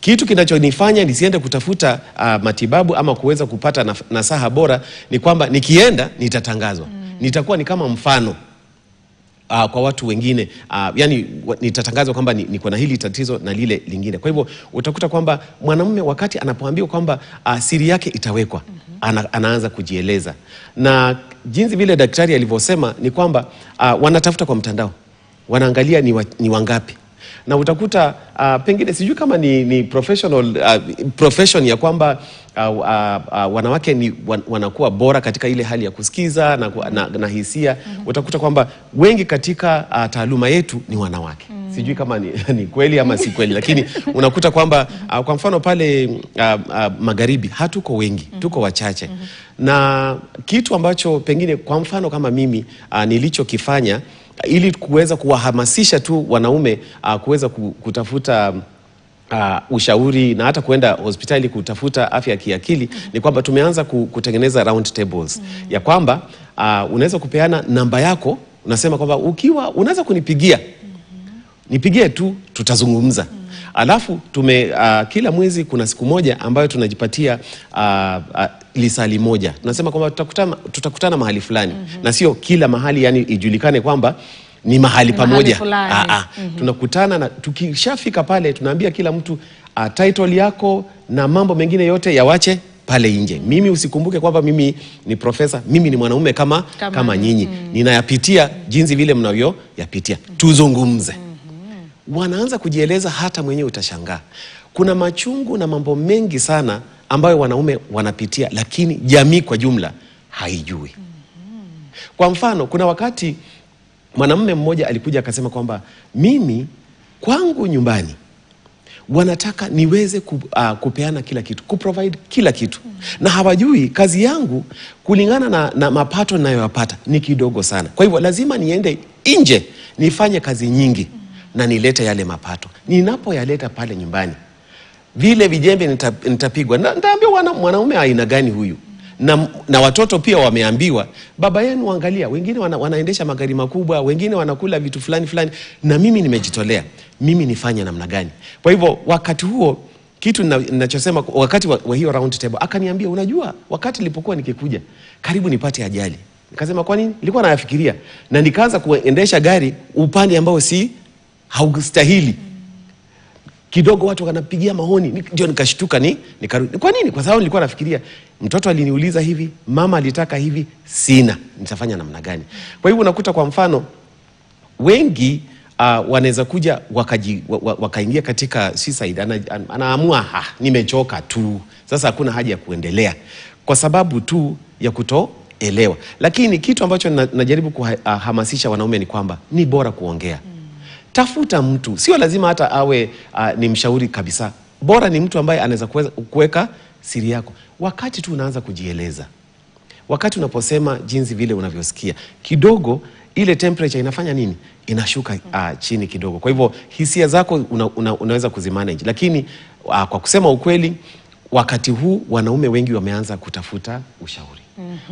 Kitu kinachonifanya nisiende kutafuta matibabu ama kuweza kupata nasaha bora ni kwamba nikienda nitatangazwa. Nitakuwa ni kama mfano kwa watu wengine, yani nitatangazwa kwamba niko na hili tatizo na lile lingine. Kwa hivyo utakuta kwamba mwanamume wakati anapoambiwa kwamba siri yake itawekwa, anaanza kujieleza. Na jinsi vile daktari alivyosema ni kwamba wanatafuta kwa mtandao, wanaangalia ni wangapi. Na utakuta pengine sijui kama ni profession ya kwamba wanawake wanakuwa bora katika ile hali ya kusikiza na hisia. Utakuta kwamba wengi katika taaluma yetu ni wanawake. Sijui kama ni kweli ama si kweli, lakini unakuta kwamba kwa mfano pale magharibi hatuko wengi, tuko wachache. Na kitu ambacho pengine kwa mfano kama mimi nilichokifanya ili kuweza kuwahamasisha tu wanaume kuweza kutafuta ushauri na hata kuenda hospitali kutafuta afya ya kiakili, ni kwamba tumeanza kutengeneza round tables ya kwamba unaweza kupeana namba yako, unasema kwamba ukiwa unaweza kunipigia, nipigie tu, tutazungumza. Alafu kila mwezi kuna siku moja ambayo tunajipatia lisali moja. Tunasema kwamba tutakutana mahali fulani, na sio kila mahali yani ijulikane kwamba ni mahali pamoja. Tunakutana, na tukishafika pale tunaambia kila mtu title yako na mambo mengine yote yawache pale nje. Mimi usikumbuke kwamba mimi ni profesa, mimi ni mwanaume kama nyinyi. Ninayapitia jinsi vile mnavyoyapitia. Tuzungumze. Wanaanza kujieleza, hata mwenyewe utashangaa. Kuna machungu na mambo mengi sana ambayo wanaume wanapitia, lakini jamii kwa jumla haijui. Kwa mfano, kuna wakati mwanamume mmoja alikuja akasema kwamba mimi kwangu nyumbani wanataka niweze kupeana kila kitu, kuprovide kila kitu. Na hawajui kazi yangu kulingana na mapato ninayoyapata ni kidogo sana. Kwa hivyo lazima niende nje nifanye kazi nyingi na nilete yale mapato. Ninapoyaleta pale nyumbani, vile vijembe nitapigwa. Nitaambiwa mwanaume aina gani huyu? Na watoto pia wameambiwa, baba yenu angalia, wengine wanaendesha magari makubwa, wengine wanakula vitu fulani fulani, na mimi nimejitolea, mimi nifanye namna gani? Kwa hivyo wakati huo kitu ninachosema, wakati wa hiyo round table akaniambia, unajua wakati nilipokuwa nikikuja karibu nipate ajali. Nikasema kwa nini? Nilikuwa nafikiria, na nikaanza kuendesha gari upande ambao si haustahili. Kidogo watu wanapigia mahoni, ndio nikashtuka nikarudi. Kwa nini? Kwa sababu nilikuwa nafikiria, mtoto aliniuliza hivi, mama alitaka hivi, sina, nitafanya namna gani? Kwa hivyo unakuta kwa mfano wengi wanaweza kuja wakaingia katika suicide. Anaamua nimechoka tu, sasa hakuna haja ya kuendelea, kwa sababu tu ya kutoelewa. Lakini kitu ambacho najaribu kuhamasisha wanaume ni kwamba ni bora kuongea. Tafuta mtu, sio lazima hata awe ni mshauri kabisa. Bora ni mtu ambaye anaweza kuweka siri yako. Wakati tu unaanza kujieleza, wakati unaposema jinsi vile unavyosikia, kidogo ile temperature inafanya nini? Inashuka chini kidogo. Kwa hivyo hisia zako unaweza kuzimanage. Lakini kwa kusema ukweli, wakati huu wanaume wengi wameanza kutafuta ushauri.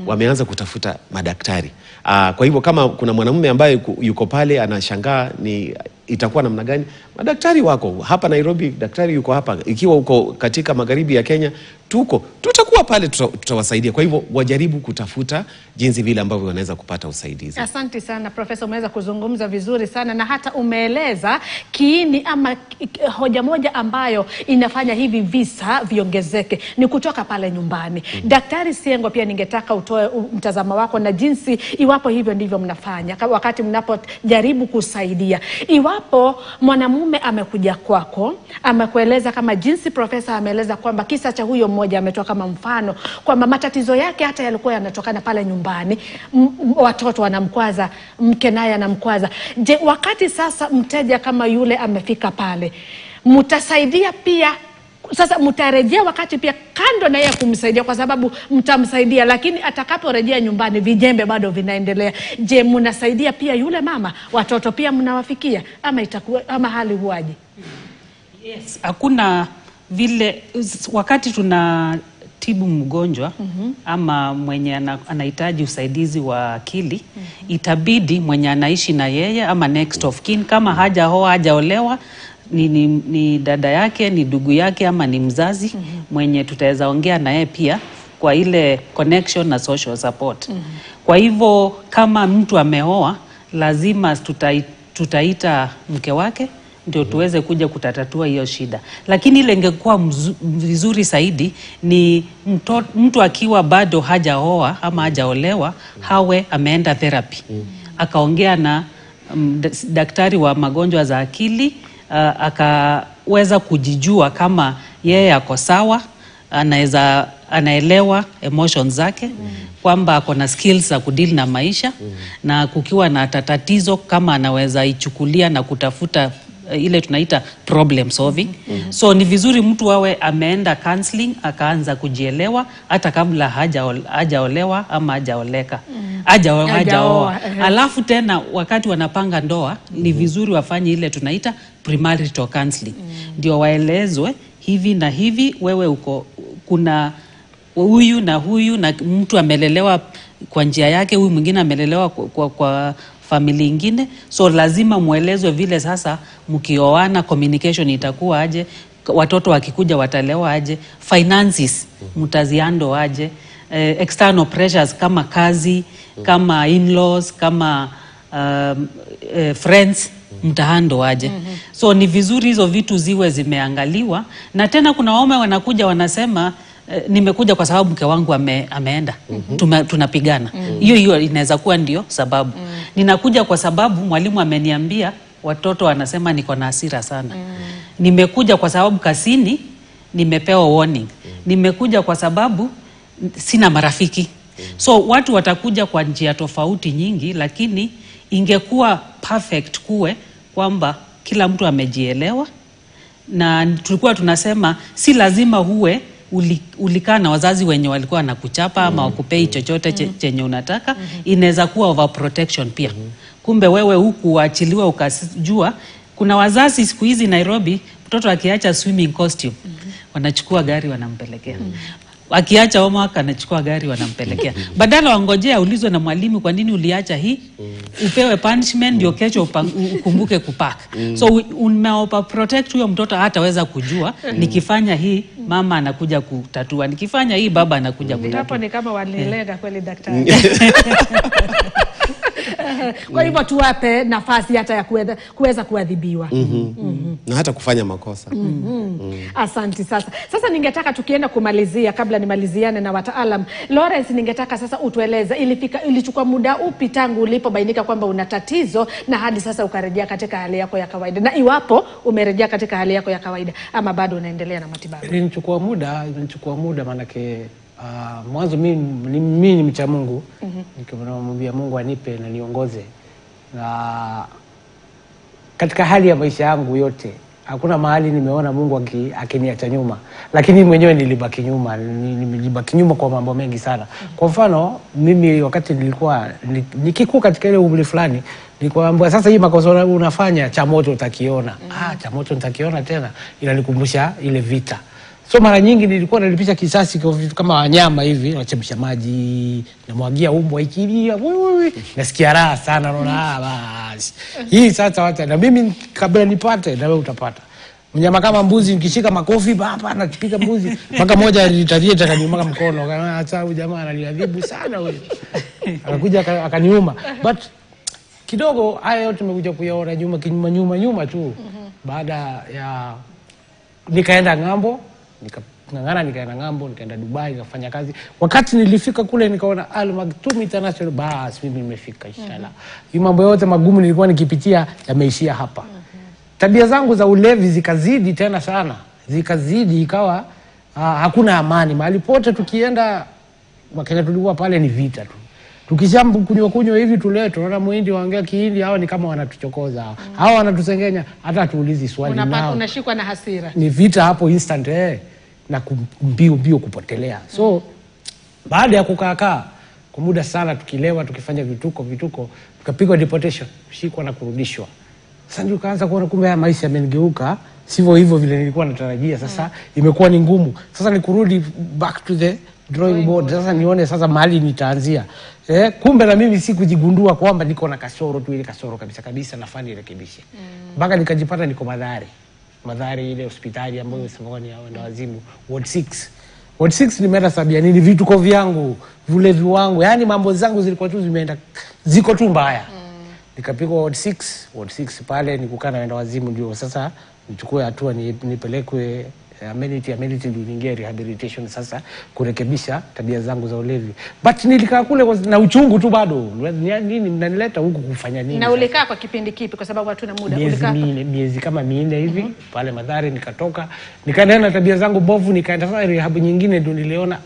Wameanza kutafuta madaktari. Kwa hivyo kama kuna mwanamume ambaye yuko pale anashangaa ni itakuwa namna gani, madaktari wako hapa Nairobi, daktari yuko hapa. Ikiwa uko katika magharibi ya Kenya, tutakuwa pale, tutawasaidia. Kwa hivyo wajaribu kutafuta jinsi vile ambavyo wanaweza kupata usaidizi. Asante sana Profesa, umeweza kuzungumza vizuri sana, na hata umeeleza kiini ama hoja moja ambayo inafanya hivi visa viongezeke ni kutoka pale nyumbani. Daktari Siengo, pia ningetaka utoe mtazamo wako na jinsi, iwapo hivyo ndivyo mnafanya wakati mnapojaribu kusaidia. Iwapo mwanamume amekuja kwako, amekueleza kama jinsi Profesa ameeleza kwamba kisa cha huyo mmoja ametoa kama mfano kwamba matatizo yake hata yalikuwa yanatokana pale nyumbani, watoto wanamkwaza, mke naye anamkwaza. Je, wakati sasa mteja kama yule amefika pale, mtasaidia pia? Sasa mtarejea wakati pia kando na yeye kumsaidia, kwa sababu mtamsaidia, lakini atakaporejea nyumbani vijembe bado vinaendelea. Je, mnasaidia pia yule mama? Watoto pia mnawafikia ama itakuwa ama hali huaje? Yes, hakuna vile wakati tunatibu mgonjwa ama mwenye anahitaji usaidizi wa akili, itabidi mwenye anaishi na yeye ama next of kin, kama hajaolewa, ni dada yake, ni ndugu yake ama ni mzazi, mwenye tutaweza ongea na yeye pia kwa ile connection na social support. Kwa hivyo kama mtu ameoa, lazima tutaita mke wake ndio tuweze kuja kutatatua hiyo shida. Lakini ile ingekuwa vizuri zaidi ni mtu akiwa bado hajaoa ama hajaolewa, hawe ameenda therapy, akaongea na daktari wa magonjwa za akili, akaweza kujijua kama yeye ako sawa, anaelewa emotions zake, kwamba ako na skills za kudeal na maisha, na kukiwa na tatizo kama anaweza ichukulia na kutafuta ile tunaita problem solving. So ni vizuri mtu awe ameenda counseling, akaanza kujielewa hata kabla hajaolewa ama hajaoleka. Hajaoa. Alafu tena wakati wanapanga ndoa, ni vizuri wafanye ile tunaita premarital counseling. Ndio waelezwe hivi na hivi, wewe kuna huyu na huyu, na mtu amelelewa kwa njia yake, huyu mwingine amelelewa kwa familia ingine. So lazima muelezwe vile sasa mkioana communication itakuwa aje, watoto wakikuja watalewa aje, finances mtaziando aje, external pressures kama kazi, kama in-laws, kama friends mtahando aje. So ni vizuri hizo vitu ziwe zimeangaliwa. Na tena kuna waume wanakuja wanasema, nimekuja kwa sababu mke wangu ameenda, tunapigana. Hiyo inaweza kuwa ndio sababu. Ninakuja kwa sababu mwalimu ameniambia, watoto wanasema niko na hasira sana. Nimekuja kwa sababu kasini nimepewa warning. Nimekuja kwa sababu sina marafiki. So watu watakuja kwa njia tofauti nyingi, lakini ingekuwa perfect kuwe kwamba kila mtu amejielewa, na tulikuwa tunasema si lazima huwe ulikaa na wazazi wenye walikuwa wanakuchapa ama wakupei chochote chenye unataka. Inaweza kuwa overprotection pia. Kumbe wewe huku uachiliwa ukajua. Kuna wazazi siku hizi Nairobi, mtoto akiacha swimming costume wanachukua gari wanampelekea. Akiacha homework anachukua gari wanampelekea. Badala wangojea ulizwe na mwalimu kwa nini uliacha hii, upewe punishment ndio kesho ukumbuke kupack. So umeoverprotect huyo mtoto, hataweza kujua nikifanya hii mama anakuja kutatua, nikifanya hii baba anakuja kutatua. Hapo ni kama walilenga kweli daktari. Kwa hivyo tuwape nafasi hata ya kuweza kuadhibiwa. Na hata kufanya makosa. Asante. Sasa ningetaka tukienda kumalizia, kabla nimaliziane na wataalam, Lawrence, ningetaka sasa utueleze ilichukua muda upi tangu ulipobainika kwamba una tatizo na hadi sasa ukarejea katika hali yako ya kawaida, na iwapo umerejea katika hali yako ya kawaida ama bado unaendelea na matibabu? Ilinichukua muda manake mwanzo mimi ni mcha Mungu. Nikamwambia Mungu anipe na niongoze, na katika hali ya maisha yangu yote hakuna mahali nimeona Mungu akiniacha nyuma, lakini mwenyewe nilibaki nyuma kwa mambo mengi sana. Kwa mfano mimi wakati nilikuwa nikikua katika ile umri fulani, nilikwambia sasa hii makosa unafanya cha moto utakiona. Cha moto nitakiona tena, inanikumbusha ile vita. So mara nyingi nilikuwa nalipisha kisasi kwa vitu kama wanyama hivi, nachemsha maji, namwagia umbwa ikilia, nasikia raha sana, naona basi. Hii sasa wacha na mimi kabla nipate na wewe utapata. Mnyama kama mbuzi nikishika makofi hapa anapiga mbuzi. Mpaka moja alitaria akaniuma mkono, akaona acha huyu jamaa ananiadhibu sana huyu. Akakuja akaniuma. But kidogo haya yote tumekuja kuyaona nyuma tu. Baada ya nikaenda ng'ambo, nikaenda ng'ambo, nikaenda Dubai, nikafanya kazi. Wakati nilifika kule nikaona Al Maktoum International, basi mimi nimefika inshallah. Hii mambo yote magumu nilikuwa nikipitia yameishia hapa. Tabia zangu za ulevi zikazidi tena sana. Zikazidi ikawa hakuna amani. Mahali pote tukienda, Wakenya tulikuwa pale ni vita tu. Tukishambu kunywa hivi tuleto, tunaona Muhindi waongea Kihindi, hawa ni kama wanatuchokoza. Hawa wanatusengenya, hata tuulizi swali nao. Unashikwa na hasira. Ni vita hapo instant na mbio kupotelea. So baada ya kukaa kwa muda sana tukilewa, tukifanya vituko, tukapigwa deportation, kushikwa na kurudishwa. Sasa ndio kaanza kuona kumbe maisha yamenigeuka, sivyo hivyo vile nilikuwa natarajia. Sasa imekuwa ni ngumu. Sasa ni kurudi back to the drawing board. Sasa nione sasa mahali nitaanzia. Kumbe na mimi sikujigundua kwamba niko na kasoro tu, ile kasoro kabisa nafani irekebishe. Mpaka nikajipata niko Madhari ile hospitali ambayo Sangoni hao na wazimu ward 6. Ward 6 nimeenda sabia nini vituko vyangu, vulevi wangu, yani mambo zangu zilikuwa tu ziko tu mbaya. Nikapigwa ward 6 pale nikukaa naenda wazimu, ndio sasa nichukue hatua nipelekwe amenity ndio niingie rehabilitation sasa kurekebisha tabia zangu za ulevi. But nilikaa kule na uchungu tu bado. Nini mnanileta huku kufanya nini? Na ulikaa kwa kipindi kipi kwa sababu hatuna muda? Miezi kama 4 hivi pale Mathare, nikatoka nikaenda na tabia zangu bovu, nikaenda sasa rehab nyingine, ndio niliona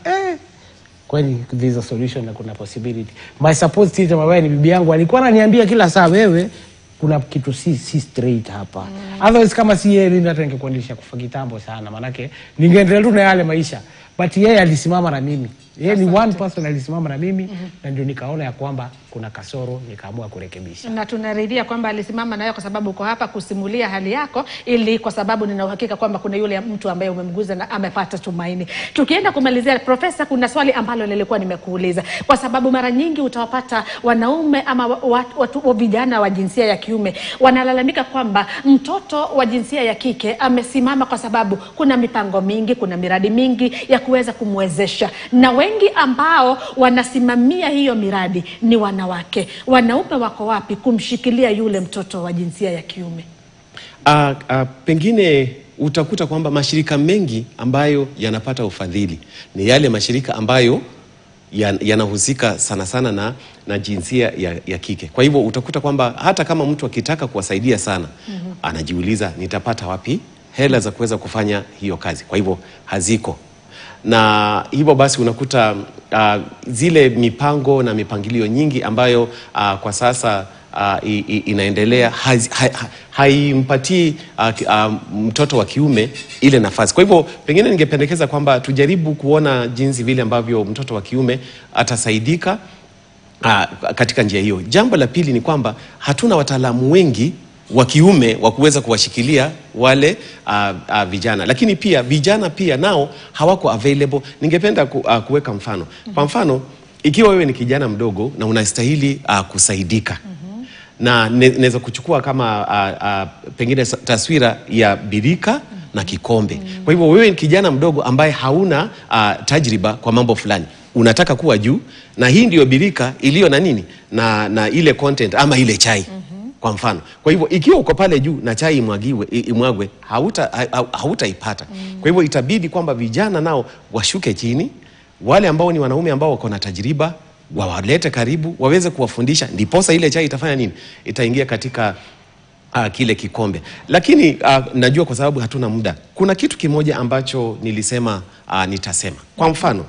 kweli there is a solution na kuna possibility. My support system ambaye ni bibi yangu alikuwa ananiambia kila saa, wewe kuna kitu si straight hapa. Otherwise kama si yeye mimi hata ningekuendesha kufa kitambo sana, manake ningeendelea tu na yale maisha. But yeye alisimama na mimi. Yeye ni one person alisimama na mimi, na ndio nikaona ya kwamba kuna kasoro, nikaamua kurekebisha. Na tunaridhia kwamba alisimama nawe kwa sababu uko hapa kusimulia hali yako, ili kwa sababu nina uhakika kwamba kuna yule mtu ambaye umemguza na amepata tumaini. Tukienda kumalizia, Profesa, kuna swali ambalo nilikuwa nimekuuliza, kwa sababu mara nyingi utawapata wanaume ama watu vijana wa jinsia ya kiume wanalalamika kwamba mtoto wa jinsia ya kike amesimama kwa sababu kuna mipango mingi, kuna miradi mingi ya kuweza kumwezesha, na wengi ambao wanasimamia hiyo miradi ni wanawake. Wanaume wako wapi kumshikilia yule mtoto wa jinsia ya kiume? Pengine utakuta kwamba mashirika mengi ambayo yanapata ufadhili ni yale mashirika ambayo yanahusika sana na jinsia ya kike. Kwa hivyo utakuta kwamba hata kama mtu akitaka kuwasaidia sana, anajiuliza nitapata wapi hela za kuweza kufanya hiyo kazi. Kwa hivyo haziko. Na hivyo basi unakuta zile mipango na mipangilio nyingi ambayo kwa sasa inaendelea haimpatii mtoto wa kiume ile nafasi. Kwa hivyo pengine ningependekeza kwamba tujaribu kuona jinsi vile ambavyo mtoto wa kiume atasaidika katika njia hiyo. Jambo la pili ni kwamba hatuna wataalamu wengi wa kiume wa kuweza kuwashikilia wale vijana, lakini pia vijana pia nao hawako available. Ningependa kuweka mfano. Kwa mfano, ikiwa wewe ni kijana mdogo na unastahili kusaidika, na naweza kuchukua kama pengine taswira ya birika na kikombe. Kwa hivyo wewe ni kijana mdogo ambaye hauna tajriba kwa mambo fulani, unataka kuwa juu, na hii ndio birika iliyo na nini na ile content ama ile chai kwa mfano. Kwa hivyo ikiwa uko pale juu na chai imwagwe, hautaipata. Kwa hivyo itabidi kwamba vijana nao washuke chini, wale ambao ni wanaume ambao wako na tajriba wawalete karibu, waweze kuwafundisha, ndiposa ile chai itafanya nini, itaingia katika kile kikombe. Lakini najua kwa sababu hatuna muda, kuna kitu kimoja ambacho nilisema nitasema. Kwa mfano,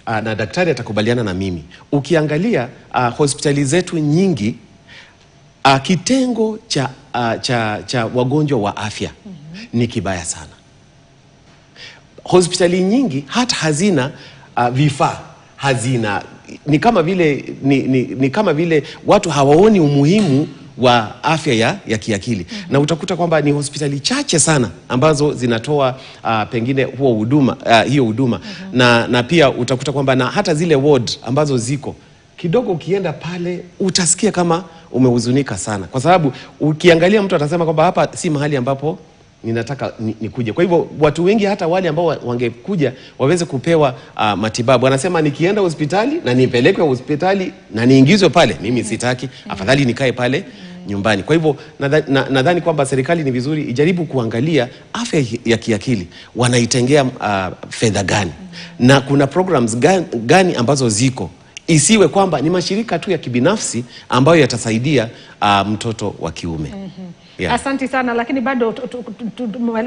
na daktari atakubaliana na mimi, ukiangalia hospitali zetu nyingi, kitengo cha wagonjwa wa afya ni kibaya sana. Hospitali nyingi hata hazina vifaa, hazina, ni kama vile watu hawaoni umuhimu wa afya ya kiakili. Na utakuta kwamba ni hospitali chache sana ambazo zinatoa pengine hiyo huduma. Na pia utakuta kwamba na hata zile ward ambazo ziko kidogo, ukienda pale utasikia kama umehuzunika sana, kwa sababu ukiangalia mtu atasema kwamba hapa si mahali ambapo ninataka nikuje. Kwa hivyo watu wengi, hata wale ambao wangekuja waweze kupewa matibabu, wanasema nikienda hospitali na nipelekwe hospitali na niingizwe pale, mimi sitaki, afadhali nikae pale nyumbani. Kwa hivyo nadhani kwamba serikali ni vizuri ijaribu kuangalia afya ya kiakili wanaitengea fedha gani, na kuna programs gani ambazo ziko. Isiwe kwamba ni mashirika tu ya kibinafsi ambayo yatasaidia mtoto wa kiume. Yeah. Asante sana, lakini bado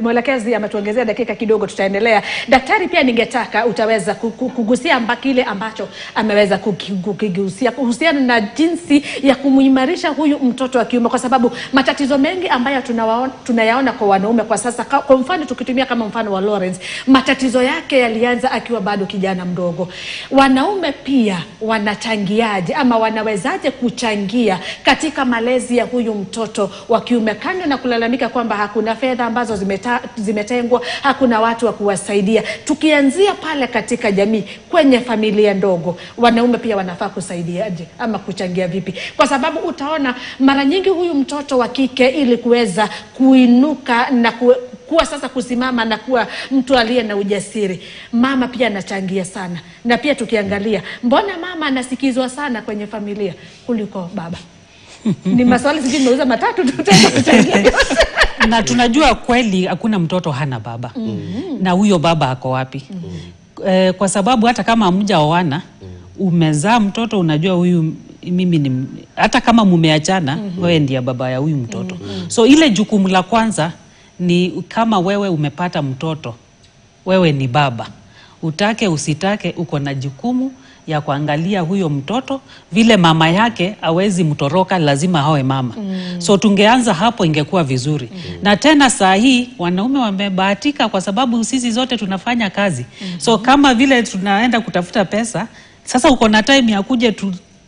mwelekezi ametuongezea dakika kidogo, tutaendelea. Daktari, pia ningetaka utaweza kugusia kile ambacho ameweza kukigusia kuhusiana na jinsi ya kumuimarisha huyu mtoto wa kiume, kwa sababu matatizo mengi ambayo tunayaona kwa wanaume kwa sasa, kwa mfano tukitumia kama mfano wa Lawrence, matatizo yake yalianza akiwa bado kijana mdogo. Wanaume pia wanachangiaje ama wanawezaje kuchangia katika malezi ya huyu mtoto wa kiume, kando na kulalamika kwamba hakuna fedha ambazo zimetengwa, hakuna watu wa kuwasaidia? Tukianzia pale katika jamii, kwenye familia ndogo, wanaume pia wanafaa kusaidiaje ama kuchangia vipi? Kwa sababu utaona mara nyingi huyu mtoto wa kike, ili kuweza kuinuka na kuwa sasa kusimama na kuwa mtu aliye na ujasiri, mama pia anachangia sana. Na pia tukiangalia, mbona mama anasikizwa sana kwenye familia kuliko baba? Ni maswali sijui nimeuza matatu tutachangia. Na tunajua kweli hakuna mtoto hana baba. Na huyo baba ako wapi? Kwa sababu hata kama hamjaoana, umezaa mtoto, unajua huyu mimi ni, hata kama mumeachana, wewe ndiye baba ya huyu mtoto. So ile jukumu la kwanza ni, kama wewe umepata mtoto, wewe ni baba, utake usitake, uko na jukumu ya kuangalia huyo mtoto. Vile mama yake hawezi mtoroka, lazima awe mama. So tungeanza hapo, ingekuwa vizuri. Na tena saa hii wanaume wamebahatika, kwa sababu sisi zote tunafanya kazi. So kama vile tunaenda kutafuta pesa, sasa uko na time ya kuje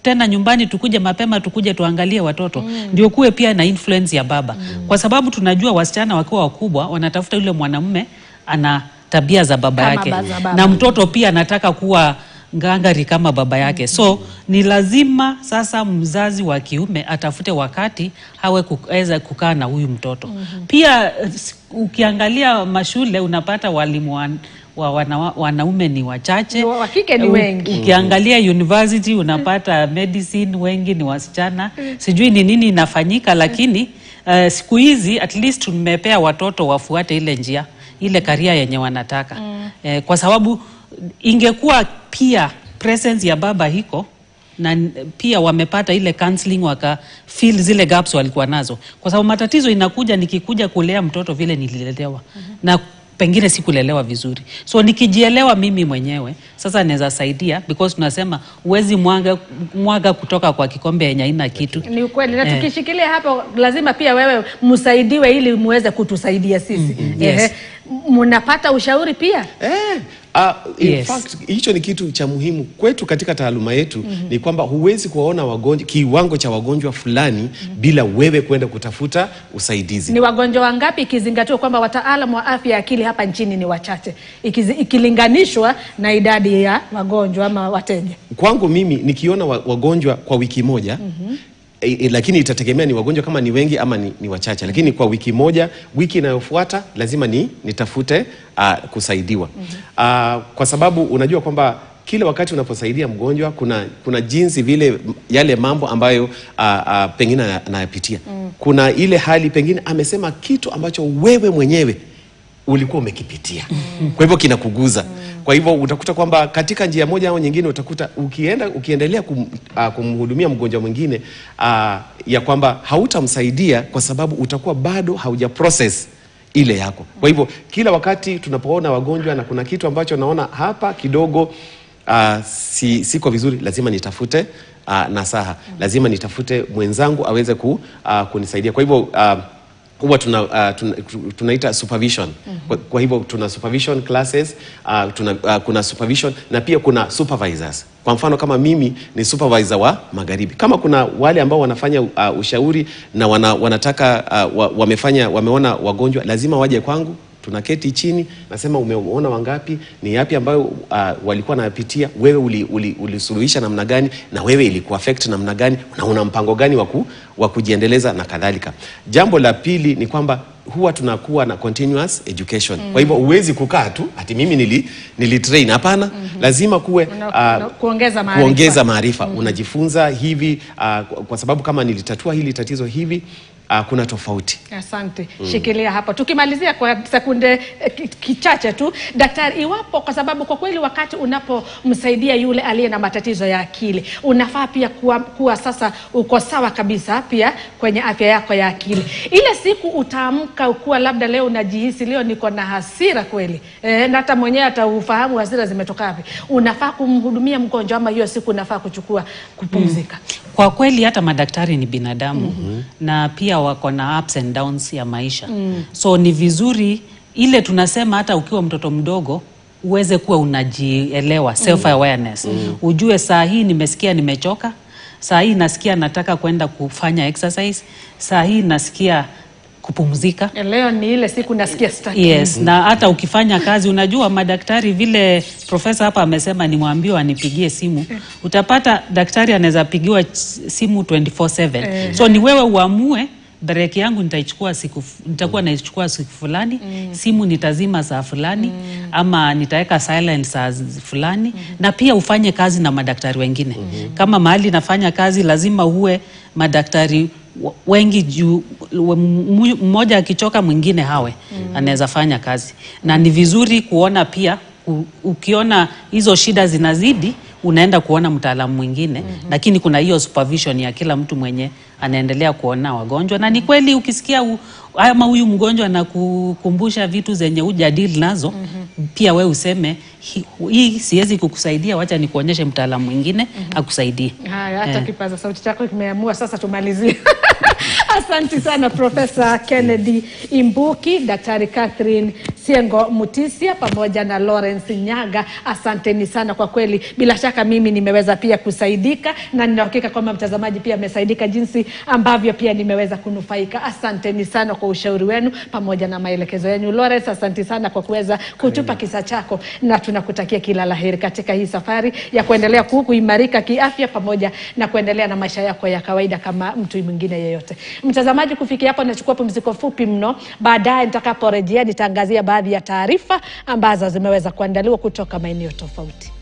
tena nyumbani, tukuje mapema, tukuje tuangalie watoto. Ndio kuwe pia na influence ya baba. Kwa sababu tunajua wasichana wakiwa wakubwa wanatafuta yule mwanamume ana tabia za baba yake. Na mtoto pia anataka kuwa ngangari kama baba yake. So ni lazima sasa mzazi wa kiume atafute wakati hawe kuweza kukaa na huyu mtoto. Pia ukiangalia mashule, unapata walimu wanaume ni wachache, wa kike ni wengi. Ukiangalia university, unapata medicine wengi ni wasichana. Sijui ni nini inafanyika, lakini siku hizi at least tumepea watoto wafuate ile njia, ile career yenye wanataka. Kwa sababu ingekuwa pia presence ya baba hiko, na pia wamepata ile counseling, waka fill zile gaps walikuwa nazo. Kwa sababu matatizo inakuja nikikuja kulea mtoto vile nililelewa. Na pengine sikulelewa vizuri. So nikijielewa mimi mwenyewe, sasa naweza saidia, because tunasema uwezi mwaga kutoka kwa kikombe yenye haina kitu. Ni ukweli. Na tukishikilia hapo, lazima pia wewe msaidiwe ili muweze kutusaidia sisi. Yes. Mnapata ushauri pia? In fact, hicho ni kitu cha muhimu kwetu katika taaluma yetu. Ni kwamba huwezi kuwaona wagonjwa, kiwango cha wagonjwa fulani bila wewe kwenda kutafuta usaidizi. Ni wagonjwa wangapi ikizingatiwa kwamba wataalamu wa afya ya akili hapa nchini ni wachache ikilinganishwa na idadi ya wagonjwa ama wateja? Kwangu mimi nikiona wagonjwa kwa wiki moja, lakini itategemea ni wagonjwa kama ni wengi ama ni wachache, lakini kwa wiki moja, wiki inayofuata lazima nitafute kusaidiwa. Kwa sababu unajua kwamba kila wakati unaposaidia mgonjwa kuna jinsi vile yale mambo ambayo pengine anayapitia. Kuna ile hali pengine amesema kitu ambacho wewe mwenyewe ulikuwa umekipitia. Kwa hivyo kinakuguza. Kwa hivyo utakuta kwamba katika njia moja au nyingine utakuta ukiendelea kumhudumia mgonjwa mwingine, ya kwamba hautamsaidia kwa sababu utakuwa bado hauja process ile yako. Kwa hivyo kila wakati tunapoona wagonjwa na kuna kitu ambacho naona hapa kidogo siko vizuri, lazima nitafute nasaha. Lazima nitafute mwenzangu aweze kunisaidia. Kwa hivyo huwa tunaita supervision. Kwa hivyo tuna supervision classes, kuna supervision na pia kuna supervisors. Kwa mfano kama mimi ni supervisor wa magharibi. Kama kuna wale ambao wanafanya ushauri na wanataka wameona wagonjwa, lazima waje kwangu. Tunaketi chini, nasema umeona wangapi, ni yapi ambayo walikuwa nayapitia, wewe ulisuluhisha namna gani, na wewe ilikuwa affect namna gani, na una mpango gani wa kujiendeleza na kadhalika. Jambo la pili ni kwamba huwa tunakuwa na continuous education. Kwa hivyo uwezi kukaa tu ati mimi nilitrain, hapana. Lazima kuwe kuongeza maarifa. Unajifunza hivi, kwa sababu kama nilitatua hili tatizo hivi, kuna tofauti. Asante. Shikilia hapo. Tukimalizia kwa sekunde kichache tu, daktari, iwapo kwa sababu kwa kweli wakati unapomsaidia yule aliye na matatizo ya akili, unafaa pia kuwa sasa uko sawa kabisa pia kwenye afya yako ya akili. Ile siku utaamka ukuwa labda leo unajihisi leo niko na hasira kweli, na hata mwenyewe ataufahamu hasira zimetoka wapi, unafaa kumhudumia mgonjwa ama hiyo siku unafaa kupumzika? Kwa kweli hata madaktari ni binadamu na pia wako na ups and downs ya maisha. So ni vizuri ile tunasema hata ukiwa mtoto mdogo uweze kuwa unajielewa, self awareness. Ujue saa hii nimesikia nimechoka, saa hii nasikia nataka kwenda kufanya exercise, saa hii nasikia kupumzika. Leo ni ile siku nasikia staki. Yes, na hata ukifanya kazi, unajua madaktari vile profesa hapa amesema nimwambiwe anipigie simu. Utapata daktari anaweza pigiwa simu 24/7. So ni wewe uamue, break yangu nitakuwa naichukua siku fulani, simu nitazima saa fulani, ama nitaweka silent saa fulani, na pia ufanye kazi na madaktari wengine. Kama mahali nafanya kazi lazima uwe madaktari wengi juu mmoja akichoka mwingine hawe anaweza fanya kazi. Na ni vizuri kuona pia ukiona hizo shida zinazidi unaenda kuona mtaalamu mwingine, lakini kuna hiyo supervision ya kila mtu mwenye anaendelea kuona wagonjwa. Na ni kweli ukisikia ama huyu mgonjwa anakukumbusha vitu zenye hujadili nazo, pia we useme hii siwezi kukusaidia, wacha nikuonyeshe mtaalamu mwingine akusaidie. Haya, hata kipaza sauti chako kimeamua sasa tumalizie. Asante sana Profesa Kennedy Imbuki, Daktari Catherine Siengo Mutisia pamoja na Lawrence Nyaga. Asanteni sana kwa kweli. Bila shaka mimi nimeweza pia kusaidika, na nina hakika kwamba mtazamaji pia amesaidika jinsi ambavyo pia nimeweza kunufaika. Asanteni sana kwa ushauri wenu pamoja na maelekezo yenu. Lawrence, asante sana kwa kuweza kutupa kisa chako, na tunakutakia kila laheri katika hii safari ya kuendelea kuimarika kiafya pamoja na kuendelea na maisha yako ya kawaida kama mtu mwingine yeyote. Mtazamaji, kufikia hapo nachukua pumziko fupi mno. Baadaye nitakaporejea nitaangazia baadhi ya taarifa ambazo zimeweza kuandaliwa kutoka maeneo tofauti.